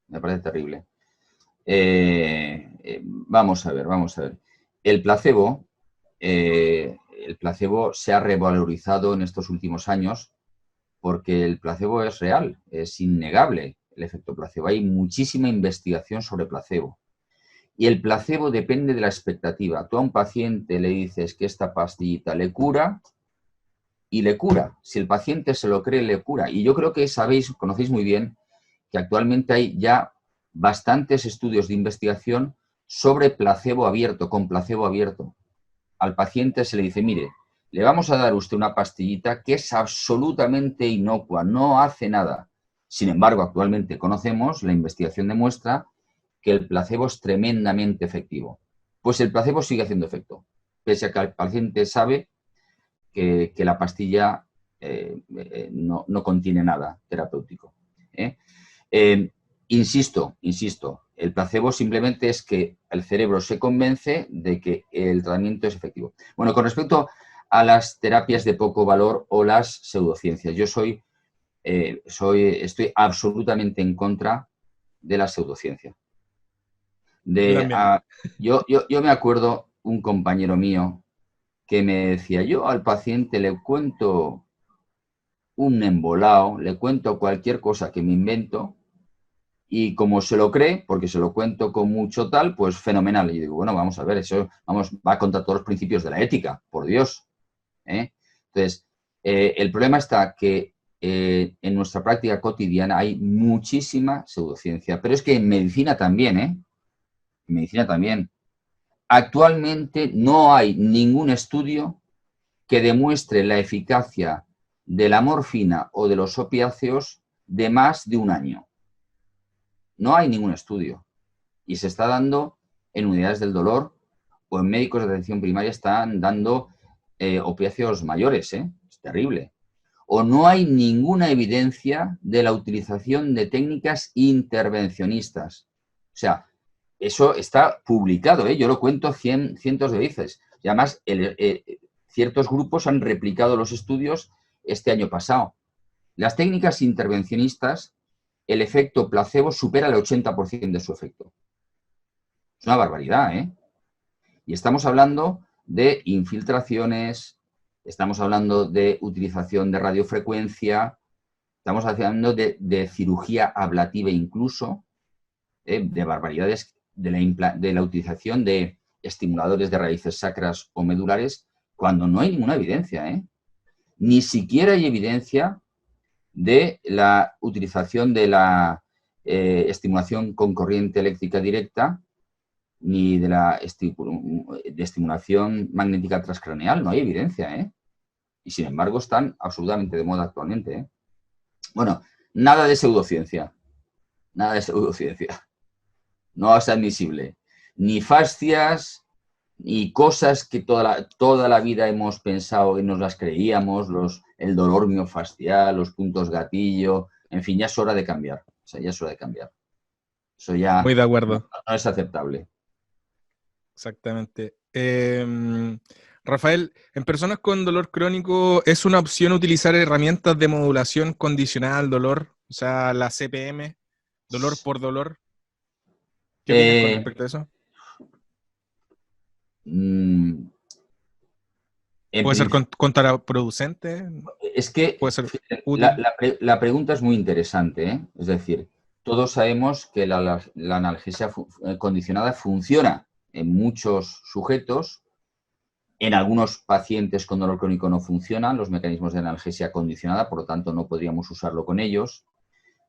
Me parece terrible. Vamos a ver. El placebo el placebo se ha revalorizado en estos últimos años porque el placebo es real, es innegable el efecto placebo. Hay muchísima investigación sobre placebo. Y el placebo depende de la expectativa. Tú a un paciente le dices que esta pastillita le cura y le cura. Si el paciente se lo cree, le cura. Y yo creo que conocéis muy bien que actualmente hay ya bastantes estudios de investigación sobre placebo abierto, con placebo abierto. Al paciente se le dice, mire, le vamos a dar a usted una pastillita que es absolutamente inocua, no hace nada. Sin embargo, actualmente conocemos, la investigación demuestra que el placebo es tremendamente efectivo. Pues el placebo sigue haciendo efecto, pese a que el paciente sabe que la pastilla no contiene nada terapéutico. Insisto, el placebo simplemente es que el cerebro se convence de que el tratamiento es efectivo. Bueno, con respecto a las terapias de poco valor o las pseudociencias, yo estoy absolutamente en contra de la pseudociencia. Yo me acuerdo un compañero mío que me decía, yo al paciente le cuento un embolado, le cuento cualquier cosa que me invento y como se lo cree, porque se lo cuento con mucho tal, pues fenomenal. Y digo, bueno, vamos a ver, eso va contra todos los principios de la ética, por Dios. Entonces, el problema está que en nuestra práctica cotidiana hay muchísima pseudociencia, pero es que en medicina también, En medicina también. Actualmente no hay ningún estudio que demuestre la eficacia de la morfina o de los opiáceos de más de un año. No hay ningún estudio. Y se está dando en unidades del dolor o en médicos de atención primaria están dando opiáceos mayores, Es terrible. O no hay ninguna evidencia de la utilización de técnicas intervencionistas. O sea, eso está publicado, Yo lo cuento cientos de veces. Y además, ciertos grupos han replicado los estudios este año pasado. Las técnicas intervencionistas, el efecto placebo supera el 80% de su efecto. Es una barbaridad, Y estamos hablando de infiltraciones, estamos hablando de utilización de radiofrecuencia, estamos hablando de cirugía ablativa incluso, de barbaridades de la utilización de estimuladores de raíces sacras o medulares, cuando no hay ninguna evidencia, Ni siquiera hay evidencia de la utilización de la estimulación con corriente eléctrica directa ni de la estimulación magnética transcraneal. No hay evidencia, Y sin embargo están absolutamente de moda actualmente, Bueno, nada de pseudociencia. Nada de pseudociencia. No es admisible. Ni fascias, ni cosas que toda la vida hemos pensado y nos las creíamos, el dolor miofascial, los puntos gatillo, en fin, ya es hora de cambiar. O sea, ya es hora de cambiar. Eso ya Muy de acuerdo. No es aceptable. Exactamente. Rafael, en personas con dolor crónico, ¿es una opción utilizar herramientas de modulación condicional al dolor? O sea, la CPM, dolor por dolor. ¿Qué opinas con respecto a eso? ¿Puede ser contraproducente? Es que ¿Puede ser útil? la pregunta es muy interesante, Es decir, todos sabemos que la analgesia condicionada funciona en muchos sujetos. En algunos pacientes con dolor crónico no funcionan los mecanismos de analgesia condicionada, por lo tanto no podríamos usarlo con ellos.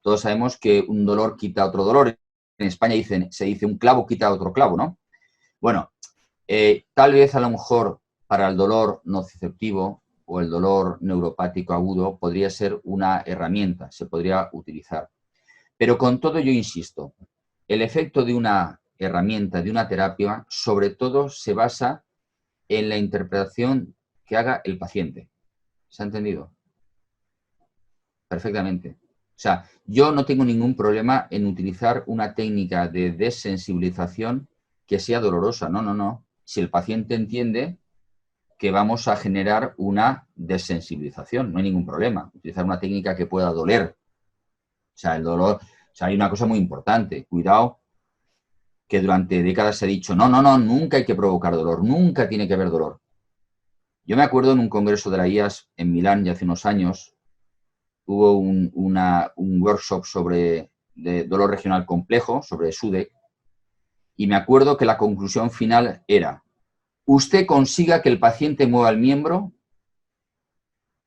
Todos sabemos que un dolor quita otro dolor. En España se dice un clavo quita otro clavo, ¿no? Bueno, tal vez a lo mejor para el dolor nociceptivo o el dolor neuropático agudo podría ser una herramienta, se podría utilizar. Pero con todo yo insisto, el efecto de una herramienta, de una terapia, sobre todo se basa en la interpretación que haga el paciente. ¿Se ha entendido? Perfectamente. O sea, yo no tengo ningún problema en utilizar una técnica de desensibilización que sea dolorosa. No, no, no. Si el paciente entiende que vamos a generar una desensibilización, no hay ningún problema. Utilizar una técnica que pueda doler. O sea, el dolor, hay una cosa muy importante. Cuidado, que durante décadas se ha dicho, no, no, no, nunca hay que provocar dolor, nunca tiene que haber dolor. Yo me acuerdo en un congreso de la IAS en Milán, ya hace unos años, hubo un workshop sobre de dolor regional complejo, sobre SUDEC, y me acuerdo que la conclusión final era: usted consiga que el paciente mueva el miembro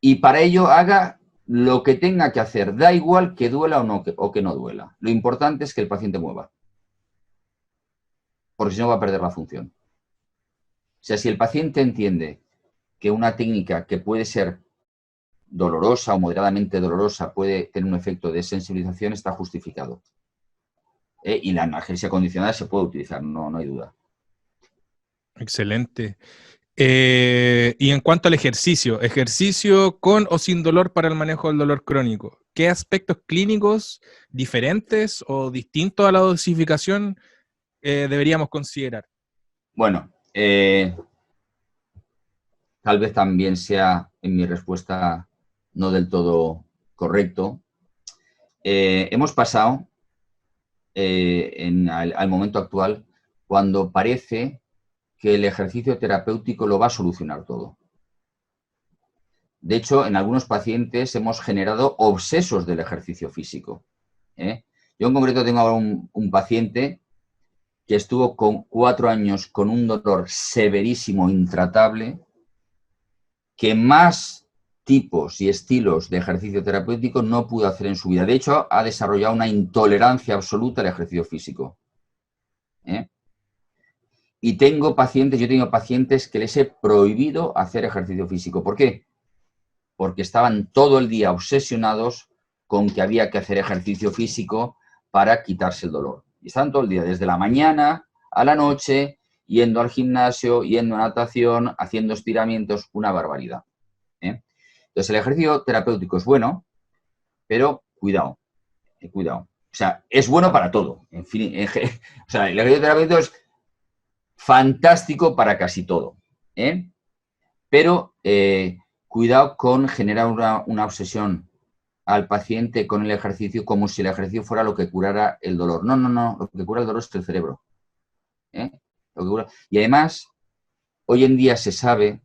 y para ello haga lo que tenga que hacer, da igual que duela o que no duela. Lo importante es que el paciente mueva, porque si no va a perder la función. O sea, si el paciente entiende que una técnica que puede ser dolorosa o moderadamente dolorosa puede tener un efecto de sensibilización, está justificado. Y la analgesia condicional se puede utilizar, no hay duda. Excelente. Y en cuanto al ejercicio con o sin dolor para el manejo del dolor crónico, ¿qué aspectos clínicos diferentes o distintos a la dosificación deberíamos considerar? Bueno, tal vez también sea en mi respuesta no del todo correcto. Hemos pasado al momento actual cuando parece que el ejercicio terapéutico lo va a solucionar todo. De hecho, en algunos pacientes hemos generado obsesos del ejercicio físico. Yo en concreto tengo ahora un paciente que estuvo con 4 años con un dolor severísimo, intratable, que más tipos y estilos de ejercicio terapéutico no pudo hacer en su vida. De hecho, ha desarrollado una intolerancia absoluta al ejercicio físico. Y yo tengo pacientes que les he prohibido hacer ejercicio físico. ¿Por qué? Porque estaban todo el día obsesionados con que había que hacer ejercicio físico para quitarse el dolor. Y estaban todo el día, desde la mañana a la noche, yendo al gimnasio, yendo a natación, haciendo estiramientos, una barbaridad. Entonces, el ejercicio terapéutico es bueno, pero cuidado. O sea, es bueno para todo. En fin, o sea, el ejercicio terapéutico es fantástico para casi todo. Pero cuidado con generar una obsesión al paciente con el ejercicio como si el ejercicio fuera lo que curara el dolor. No. Lo que cura el dolor es el cerebro. Y además, hoy en día se sabe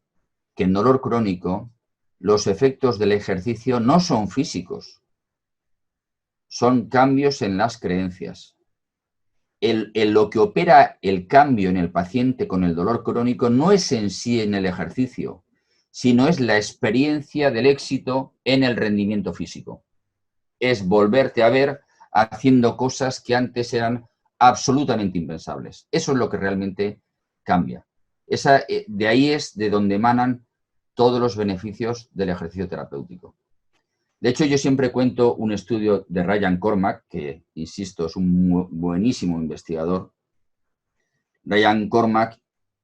que en dolor crónico los efectos del ejercicio no son físicos, son cambios en las creencias. Lo que opera el cambio en el paciente con el dolor crónico no es en sí en el ejercicio, sino es la experiencia del éxito en el rendimiento físico. Es volverte a ver haciendo cosas que antes eran absolutamente impensables. Eso es lo que realmente cambia. De ahí es de donde emanan todos los beneficios del ejercicio terapéutico. De hecho, yo siempre cuento un estudio de Ryan Cormack, que, insisto, es un buenísimo investigador. Ryan Cormack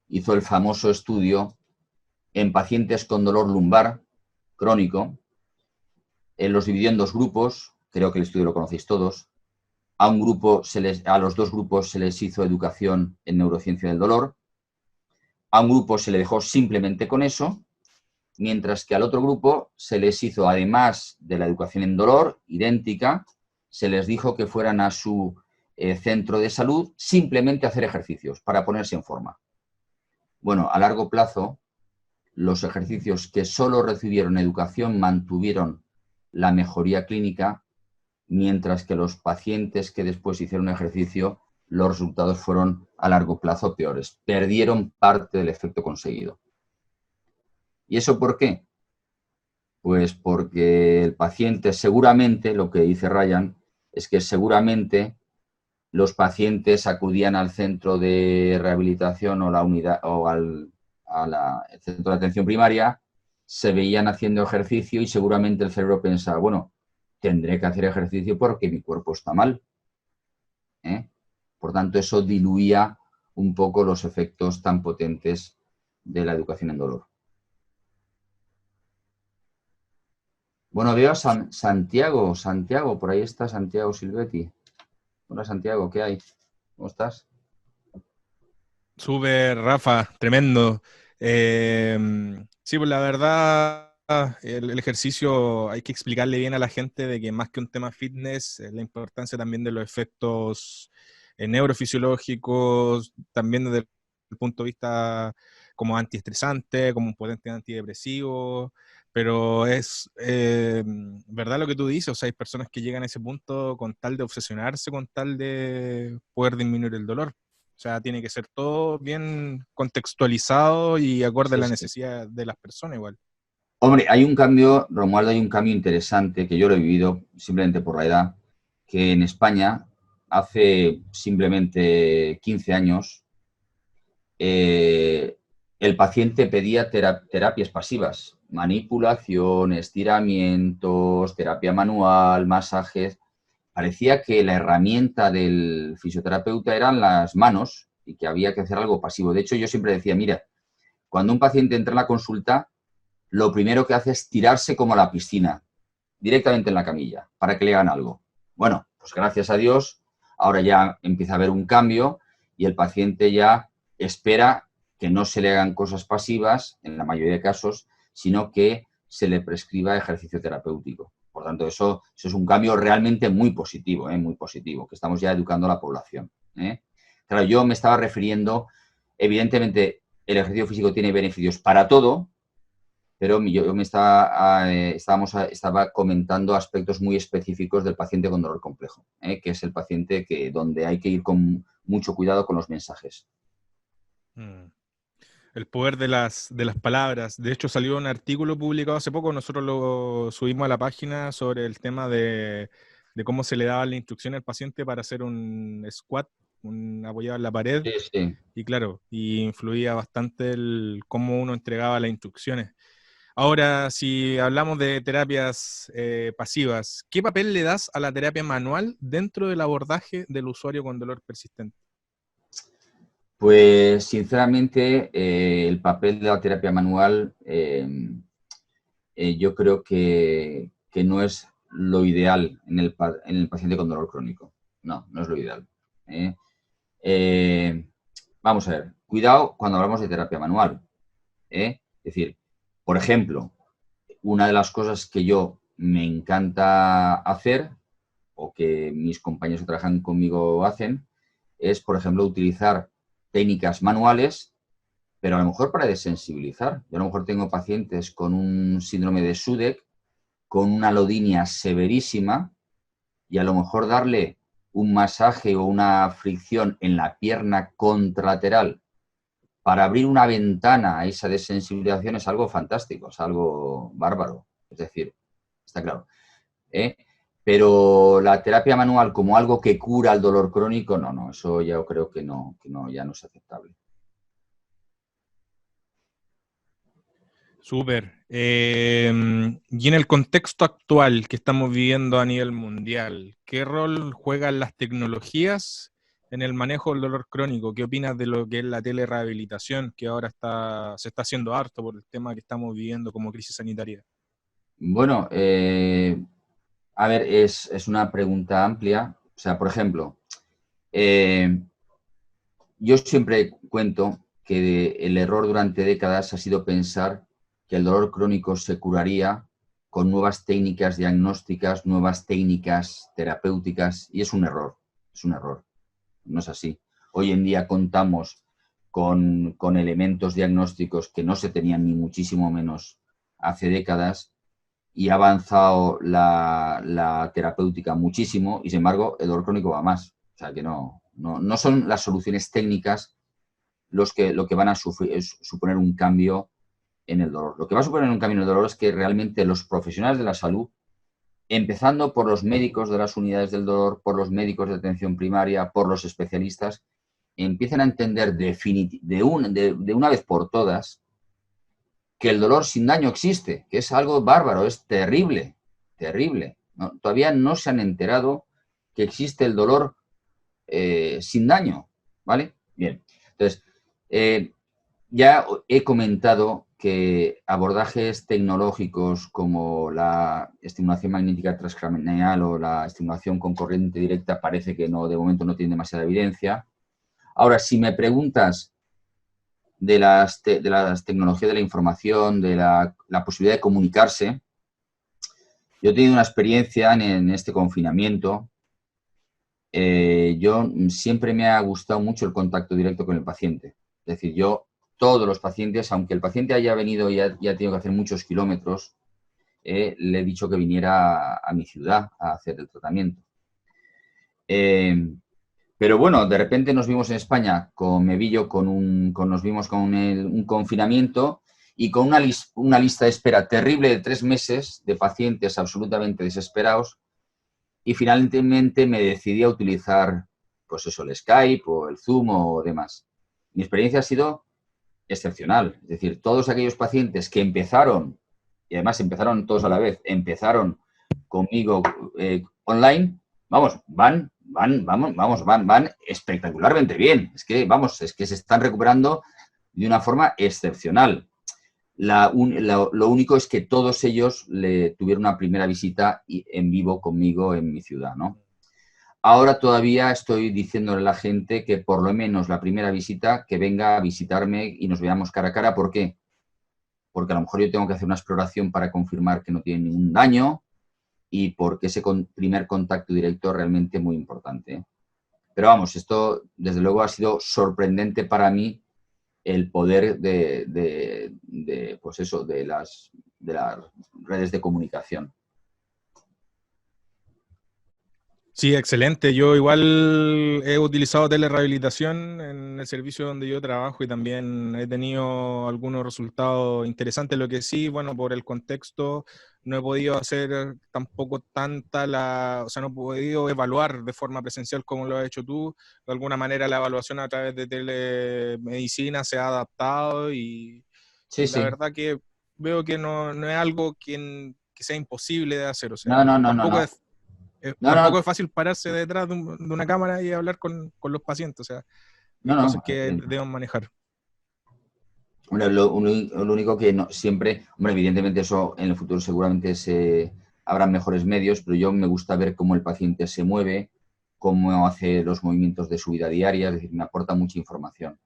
hizo el famoso estudio en pacientes con dolor lumbar crónico. Él los dividió en 2 grupos, creo que el estudio lo conocéis todos. A los 2 grupos se les hizo educación en neurociencia del dolor. A un grupo se le dejó simplemente con eso, mientras que al otro grupo se les hizo, además de la educación en dolor, idéntica, se les dijo que fueran a su centro de salud simplemente a hacer ejercicios para ponerse en forma. Bueno, a largo plazo, los ejercicios que solo recibieron educación mantuvieron la mejoría clínica, mientras que los pacientes que después hicieron ejercicio, los resultados fueron a largo plazo peores. Perdieron parte del efecto conseguido. ¿Y eso por qué? Pues porque el paciente seguramente, lo que dice Ryan, es que seguramente los pacientes acudían al centro de rehabilitación o la unidad o al centro de atención primaria, se veían haciendo ejercicio y seguramente el cerebro pensaba, bueno, tendré que hacer ejercicio porque mi cuerpo está mal. Por tanto, eso diluía un poco los efectos tan potentes de la educación en dolor. Bueno, veo a Santiago, por ahí está Santiago Silvetti. Hola Santiago, ¿qué hay? ¿Cómo estás? Súper, Rafa, tremendo. Sí, pues la verdad, el ejercicio hay que explicarle bien a la gente de que más que un tema fitness, la importancia también de los efectos neurofisiológicos, también desde el punto de vista como antiestresante, como un potente antidepresivo, pero es verdad lo que tú dices, o sea, hay personas que llegan a ese punto con tal de obsesionarse, con tal de poder disminuir el dolor. O sea, tiene que ser todo bien contextualizado y acorde a Sí, la sí. necesidad de las personas igual. Hombre, hay un cambio, Romualdo, hay un cambio interesante que yo lo he vivido simplemente por la edad, que en España hace simplemente 15 años eh, el paciente pedía terapias pasivas, manipulación, estiramientos, terapia manual, masajes. Parecía que la herramienta del fisioterapeuta eran las manos y que había que hacer algo pasivo. De hecho, yo siempre decía, mira, cuando un paciente entra en la consulta, lo primero que hace es tirarse como a la piscina, directamente en la camilla, para que le hagan algo. Bueno, pues gracias a Dios, ahora ya empieza a haber un cambio y el paciente ya espera que no se le hagan cosas pasivas, en la mayoría de casos, sino que se le prescriba ejercicio terapéutico. Por tanto, eso es un cambio realmente muy positivo, que estamos ya educando a la población. Claro, yo me estaba refiriendo, evidentemente, el ejercicio físico tiene beneficios para todo, pero yo me estaba comentando aspectos muy específicos del paciente con dolor complejo, que es el paciente donde hay que ir con mucho cuidado con los mensajes. Mm. El poder de las palabras. De hecho, salió un artículo publicado hace poco, nosotros lo subimos a la página sobre el tema de cómo se le daba la instrucción al paciente para hacer un squat, un apoyado en la pared, Sí, sí. y claro, y influía bastante el cómo uno entregaba las instrucciones. Ahora, si hablamos de terapias pasivas, ¿qué papel le das a la terapia manual dentro del abordaje del usuario con dolor persistente? Pues sinceramente el papel de la terapia manual yo creo que no es lo ideal en el paciente con dolor crónico. No, no es lo ideal. ¿eh? Vamos a ver, cuidado cuando hablamos de terapia manual. Es decir, por ejemplo, una de las cosas que yo me encanta hacer o que mis compañeros que trabajan conmigo hacen es, por ejemplo, utilizar técnicas manuales, pero a lo mejor para desensibilizar. Yo a lo mejor tengo pacientes con un síndrome de SUDEC, con una alodinia severísima, y a lo mejor darle un masaje o una fricción en la pierna contralateral para abrir una ventana a esa desensibilización es algo fantástico, es algo bárbaro. Es decir, está claro. ¿eh? Pero la terapia manual como algo que cura el dolor crónico, no, eso ya creo que no, ya no es aceptable. Súper. Y en el contexto actual que estamos viviendo a nivel mundial, ¿qué rol juegan las tecnologías en el manejo del dolor crónico? ¿Qué opinas de lo que es la telerehabilitación, que ahora se está haciendo harto por el tema que estamos viviendo como crisis sanitaria? Bueno, a ver, es una pregunta amplia. O sea, por ejemplo, eh, yo siempre cuento que el error durante décadas ha sido pensar que el dolor crónico se curaría con nuevas técnicas diagnósticas, nuevas técnicas terapéuticas, y es un error, no es así. Hoy en día contamos con elementos diagnósticos que no se tenían ni muchísimo menos hace décadas y ha avanzado la terapéutica muchísimo y sin embargo el dolor crónico va más. O sea que no son las soluciones técnicas lo que van a suponer un cambio en el dolor. Lo que va a suponer un cambio en el dolor es que realmente los profesionales de la salud, empezando por los médicos de las unidades del dolor, por los médicos de atención primaria, por los especialistas, empiecen a entender de una vez por todas que el dolor sin daño existe, que es algo bárbaro, es terrible, terrible. ¿No? Todavía no se han enterado que existe el dolor sin daño, ¿vale? Bien, entonces, eh, ya he comentado que abordajes tecnológicos como la estimulación magnética transcranial o la estimulación con corriente directa parece que no, de momento no tiene demasiada evidencia. Ahora, si me preguntas de las tecnologías de la información, de la posibilidad de comunicarse, yo he tenido una experiencia en este confinamiento. Yo siempre me ha gustado mucho el contacto directo con el paciente. Es decir, yo todos los pacientes, aunque el paciente haya venido y haya tenido que hacer muchos kilómetros, le he dicho que viniera a mi ciudad a hacer el tratamiento. Pero bueno, de repente nos vimos en España con Mevillo, nos vimos con un confinamiento y con una lista de espera terrible de 3 meses de pacientes absolutamente desesperados, y finalmente me decidí a utilizar, pues eso, el Skype o el Zoom o demás. Mi experiencia ha sido excepcional. Es decir, todos aquellos pacientes que empezaron, y además empezaron todos a la vez, empezaron conmigo online, vamos, van espectacularmente bien. Es que se están recuperando de una forma excepcional. Lo único es que todos ellos le tuvieron una primera visita en vivo conmigo en mi ciudad, ¿no? Ahora todavía estoy diciéndole a la gente que por lo menos la primera visita que venga a visitarme y nos veamos cara a cara. ¿Por qué? Porque a lo mejor yo tengo que hacer una exploración para confirmar que no tiene ningún daño, y porque ese primer contacto directo es realmente muy importante, ¿eh? Pero vamos, esto desde luego ha sido sorprendente para mí, el poder pues eso, de las redes de comunicación. Sí, excelente. Yo igual he utilizado telerehabilitación en el servicio donde yo trabajo y también he tenido algunos resultados interesantes. Lo que sí, bueno, por el contexto, no he podido hacer tampoco o sea, no he podido evaluar de forma presencial como lo has hecho tú. De alguna manera la evaluación a través de telemedicina se ha adaptado Sí, y la sí. verdad que veo que no es algo que sea imposible de hacer. O sea, No, no, no, no, tampoco no. es No, tampoco no, es fácil pararse detrás de una cámara y hablar con los pacientes, o sea, hay no, cosas no. que deben manejar. Hombre, lo único que no, siempre, hombre, evidentemente eso en el futuro seguramente habrán mejores medios, pero yo me gusta ver cómo el paciente se mueve, cómo hace los movimientos de su vida diaria, es decir, me aporta mucha información.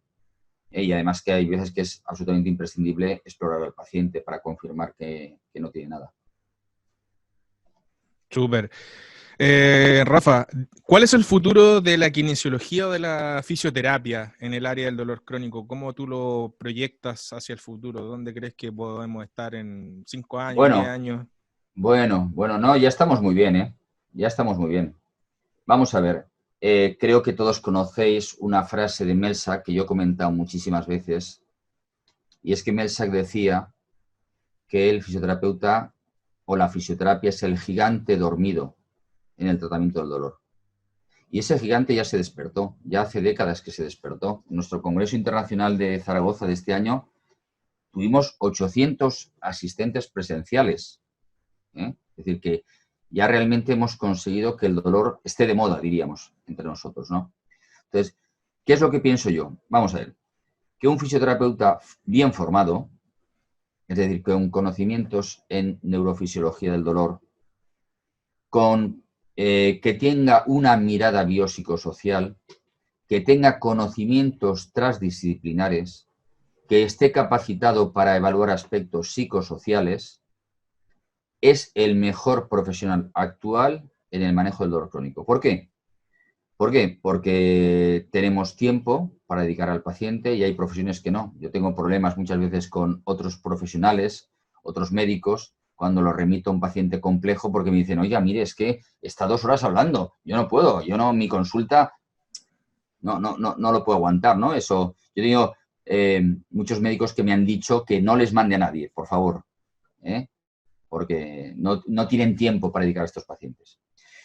Y además que hay veces que es absolutamente imprescindible explorar al paciente para confirmar que no tiene nada. Súper. Rafa, ¿cuál es el futuro de la kinesiología o de la fisioterapia en el área del dolor crónico? ¿Cómo tú lo proyectas hacia el futuro? ¿Dónde crees que podemos estar en 5 años, 10 Bueno, años? bueno, no, ya estamos muy bien, ¿eh? Ya estamos muy bien. Vamos a ver, creo que todos conocéis una frase de Melsack que yo he comentado muchísimas veces, y es que Melsack decía que el fisioterapeuta o la fisioterapia es el gigante dormido en el tratamiento del dolor. Y ese gigante ya se despertó, ya hace décadas que se despertó. En nuestro Congreso Internacional de Zaragoza de este año tuvimos 800 asistentes presenciales, ¿eh? Es decir, que ya realmente hemos conseguido que el dolor esté de moda, diríamos, entre nosotros, ¿no? Entonces, ¿qué es lo que pienso yo? Vamos a ver, que un fisioterapeuta bien formado, es decir, con conocimientos en neurofisiología del dolor, que tenga una mirada biopsicosocial, que tenga conocimientos transdisciplinares, que esté capacitado para evaluar aspectos psicosociales, es el mejor profesional actual en el manejo del dolor crónico. ¿Por qué? ¿Por qué? Porque tenemos tiempo para dedicar al paciente y hay profesiones que no. Yo tengo problemas muchas veces con otros profesionales, otros médicos, cuando los remito a un paciente complejo porque me dicen, oiga, mire, es que está 2 horas hablando, yo no puedo, mi consulta no lo puedo aguantar, ¿no? Eso, yo digo, muchos médicos que me han dicho que no les mande a nadie, por favor, ¿eh? Porque no tienen tiempo para dedicar a estos pacientes.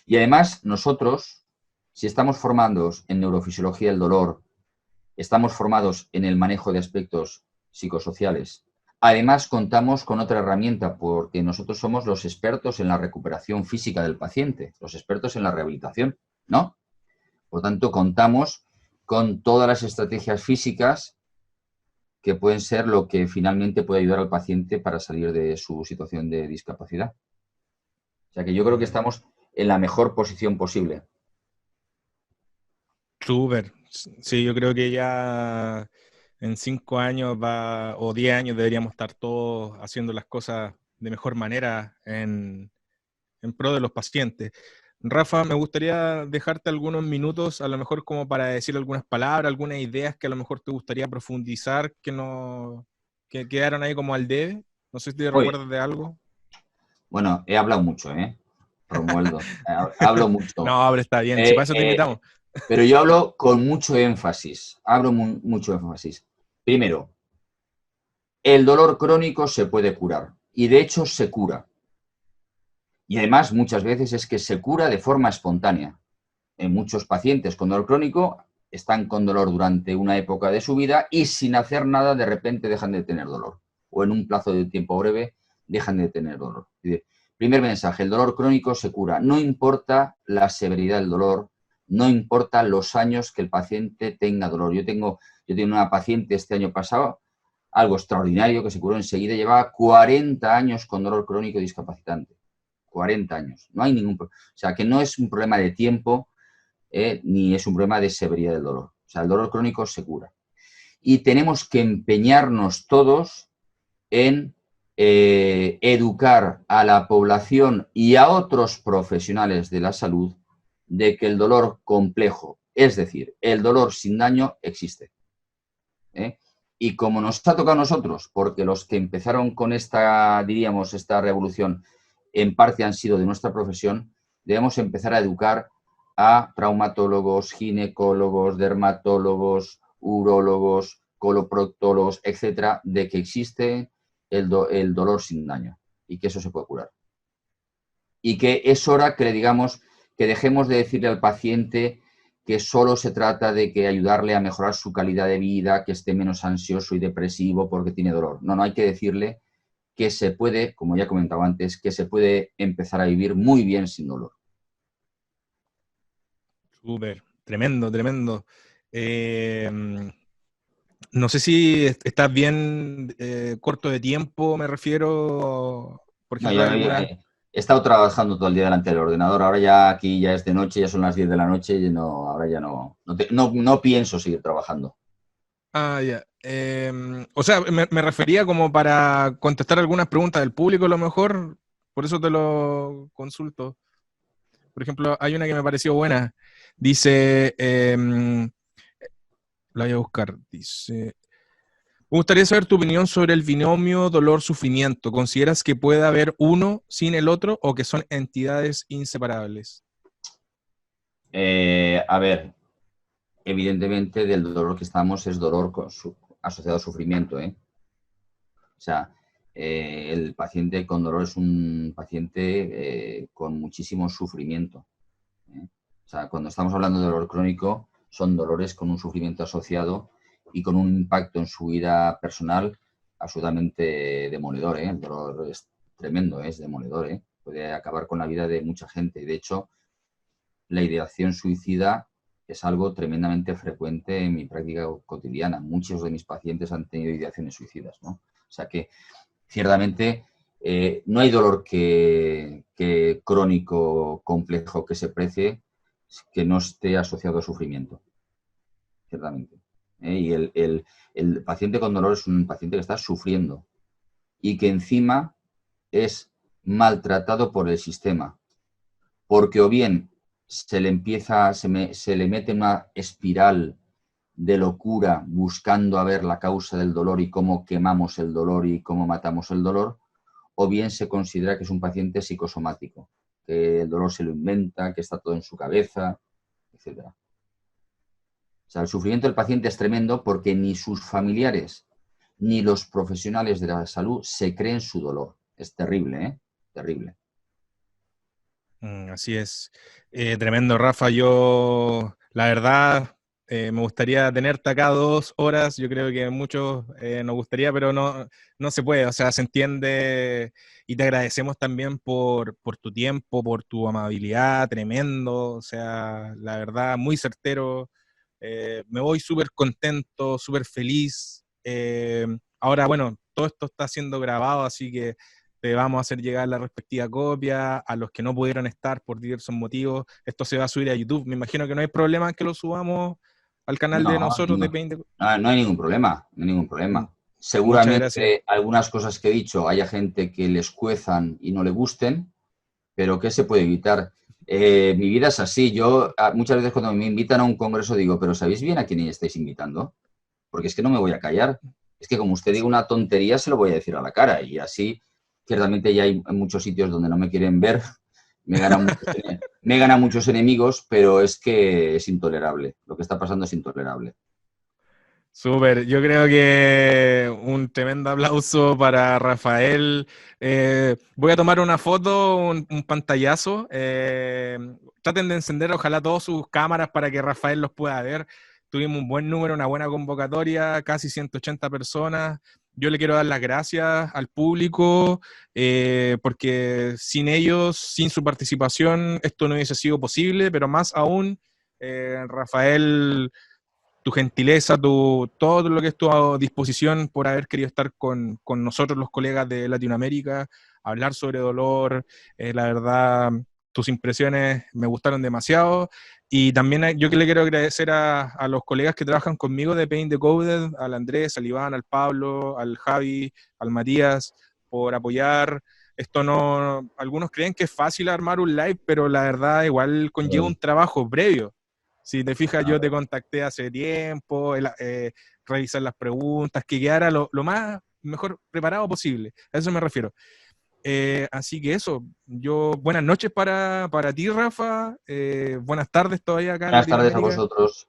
Y además, nosotros, si estamos formados en neurofisiología del dolor, estamos formados en el manejo de aspectos psicosociales, además contamos con otra herramienta, porque nosotros somos los expertos en la recuperación física del paciente, los expertos en la rehabilitación, ¿no? Por tanto, contamos con todas las estrategias físicas que pueden ser lo que finalmente puede ayudar al paciente para salir de su situación de discapacidad. O sea que yo creo que estamos en la mejor posición posible. Súper. Sí, yo creo que ya en 5 años o 10 años deberíamos estar todos haciendo las cosas de mejor manera en pro de los pacientes. Rafa, me gustaría dejarte algunos minutos, a lo mejor como para decir algunas palabras, algunas ideas que a lo mejor te gustaría profundizar, que quedaron ahí como al debe. No sé si te Uy, recuerdas de algo. bueno, he hablado mucho, Romualdo. Hablo mucho. No, pero está bien, si para Eh, eso te eh, invitamos. pero yo hablo con mucho énfasis. Hablo mucho énfasis. Primero, el dolor crónico se puede curar. Y de hecho se cura. Y además muchas veces es que se cura de forma espontánea. En muchos pacientes con dolor crónico están con dolor durante una época de su vida y sin hacer nada de repente dejan de tener dolor. O en un plazo de tiempo breve dejan de tener dolor. Primer mensaje, el dolor crónico se cura. No importa la severidad del dolor, no importa los años que el paciente tenga dolor. Yo tengo una paciente este año pasado, algo extraordinario, que se curó enseguida, llevaba 40 años con dolor crónico discapacitante. 40 años. No hay ningún problema. O sea, que no es un problema de tiempo, ni es un problema de severidad del dolor. O sea, el dolor crónico se cura. Y tenemos que empeñarnos todos en educar a la población y a otros profesionales de la salud de que el dolor complejo, es decir, el dolor sin daño, existe. ¿Eh? Y como nos ha tocado a nosotros, porque los que empezaron con esta, diríamos, esta revolución en parte han sido de nuestra profesión, debemos empezar a educar a traumatólogos, ginecólogos, dermatólogos, urólogos, coloproctólogos, etcétera, de que existe el dolor sin daño y que eso se puede curar. Y que es hora que le digamos que dejemos de decirle al paciente que solo se trata de que ayudarle a mejorar su calidad de vida, que esté menos ansioso y depresivo porque tiene dolor. No, hay que decirle que se puede, como ya comentaba antes, que se puede empezar a vivir muy bien sin dolor. Súper, tremendo, tremendo. No sé si estás bien corto de tiempo, me refiero, por No, ejemplo, hay alguna... he estado trabajando todo el día delante del ordenador, ahora ya aquí ya es de noche, ya son las 10 de la noche y no, ahora ya no pienso seguir trabajando. Ah, ya. O sea, me refería como para contestar algunas preguntas del público a lo mejor, por eso te lo consulto. Por ejemplo, hay una que me pareció buena. Dice, la voy a buscar, dice... Me gustaría saber tu opinión sobre el binomio dolor-sufrimiento. ¿Consideras que puede haber uno sin el otro o que son entidades inseparables? A ver, evidentemente del dolor que estamos es dolor asociado a sufrimiento, ¿eh? O sea, el paciente con dolor es un paciente con muchísimo sufrimiento, ¿eh? O sea, cuando estamos hablando de dolor crónico, son dolores con un sufrimiento asociado y con un impacto en su vida personal absolutamente demoledor, ¿eh? El dolor es tremendo, es demoledor, ¿eh? Puede acabar con la vida de mucha gente. De hecho, la ideación suicida es algo tremendamente frecuente en mi práctica cotidiana. Muchos de mis pacientes han tenido ideaciones suicidas, ¿no? O sea que, ciertamente, no hay dolor que crónico complejo que se precie que no esté asociado a sufrimiento, ciertamente. Y el paciente con dolor es un paciente que está sufriendo y que encima es maltratado por el sistema, porque o bien se le mete una espiral de locura buscando a ver la causa del dolor y cómo quemamos el dolor y cómo matamos el dolor, o bien se considera que es un paciente psicosomático, que el dolor se lo inventa, que está todo en su cabeza, etcétera. O sea, el sufrimiento del paciente es tremendo porque ni sus familiares ni los profesionales de la salud se creen su dolor. Es terrible, ¿eh? Terrible. Así es. Tremendo, Rafa. Yo, la verdad, me gustaría tenerte acá 2 horas. Yo creo que a muchos nos gustaría, pero no se puede. O sea, se entiende y te agradecemos también por tu tiempo, por tu amabilidad, tremendo. O sea, la verdad, muy certero. Me voy súper contento, súper feliz. Ahora, bueno, todo esto está siendo grabado, así que te vamos a hacer llegar la respectiva copia a los que no pudieron estar por diversos motivos. Esto se va a subir a YouTube. Me imagino que no hay problema en que lo subamos al canal de No, nosotros de Paint. no hay ningún problema, no hay ningún problema. Muchas gracias. Seguramente algunas cosas que he dicho haya gente que les cuezan y no le gusten, pero ¿qué se puede evitar? Mi vida es así. Yo muchas veces cuando me invitan a un congreso digo, pero ¿sabéis bien a quién estáis invitando? Porque es que no me voy a callar. Es que como usted diga una tontería, se lo voy a decir a la cara. Y así, ciertamente ya hay muchos sitios donde no me quieren ver, me gana muchos enemigos, pero es que es intolerable. Lo que está pasando es intolerable. Súper, yo creo que un tremendo aplauso para Rafael. Voy a tomar una foto, un pantallazo. Traten de encender, ojalá, todas sus cámaras para que Rafael los pueda ver. Tuvimos un buen número, una buena convocatoria, casi 180 personas. Yo le quiero dar las gracias al público, porque sin ellos, sin su participación, esto no hubiese sido posible, pero más aún, Rafael, tu gentileza, todo lo que es tu disposición por haber querido estar con nosotros, los colegas de Latinoamérica, hablar sobre dolor. La verdad, tus impresiones me gustaron demasiado. Y también yo que le quiero agradecer a los colegas que trabajan conmigo de Paint Decoded, al Andrés, al Iván, al Pablo, al Javi, al Matías, por apoyar. Esto no, algunos creen que es fácil armar un live, pero la verdad igual conlleva un trabajo previo. Si te fijas, yo te contacté hace tiempo, revisar las preguntas, que quedara lo más mejor preparado posible. A eso me refiero. Así que eso, buenas noches para ti, Rafa. Buenas tardes todavía acá en Buenas tardes a Latinoamérica. vosotros.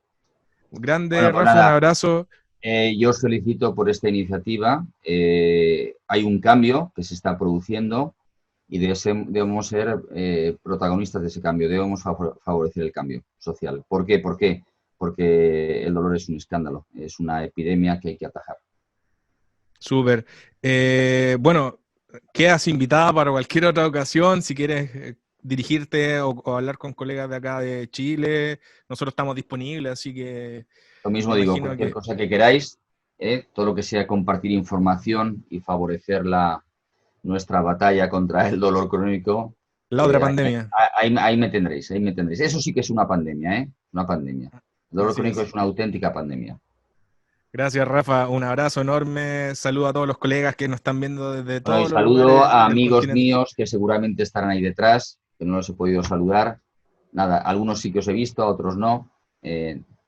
Grande, Bueno, pues Rafa, un nada, abrazo. yo os felicito por esta iniciativa. Hay un cambio que se está produciendo y debemos ser protagonistas de ese cambio, debemos favorecer el cambio social. ¿Por qué? ¿Por qué? Porque el dolor es un escándalo, es una epidemia que hay que atajar. Súper. Bueno, quedas invitada para cualquier otra ocasión, si quieres dirigirte o hablar con colegas de acá de Chile. Nosotros estamos disponibles, así que Lo me mismo digo, imagino cualquier que cosa que queráis, todo lo que sea compartir información y favorecer nuestra batalla contra el dolor crónico, la otra pandemia. ahí me tendréis, ahí me tendréis. Eso sí que es una pandemia, ¿eh? Una pandemia. El dolor Así crónico es. es una auténtica pandemia. Gracias, Rafa. Un abrazo enorme. Saludo a todos los colegas que nos están viendo desde Bueno, y todos los saludo lugares a del amigos continente. míos que seguramente estarán ahí detrás, que no los he podido saludar. Nada, algunos sí que os he visto, a otros no.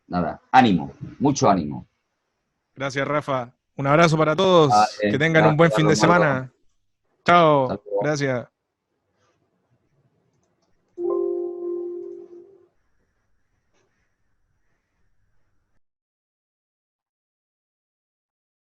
Nada, ánimo, mucho ánimo. Gracias, Rafa. Un abrazo para todos. Que tengan un buen fin de Gracias, Osvaldo. semana. Chao. Hasta luego. Gracias.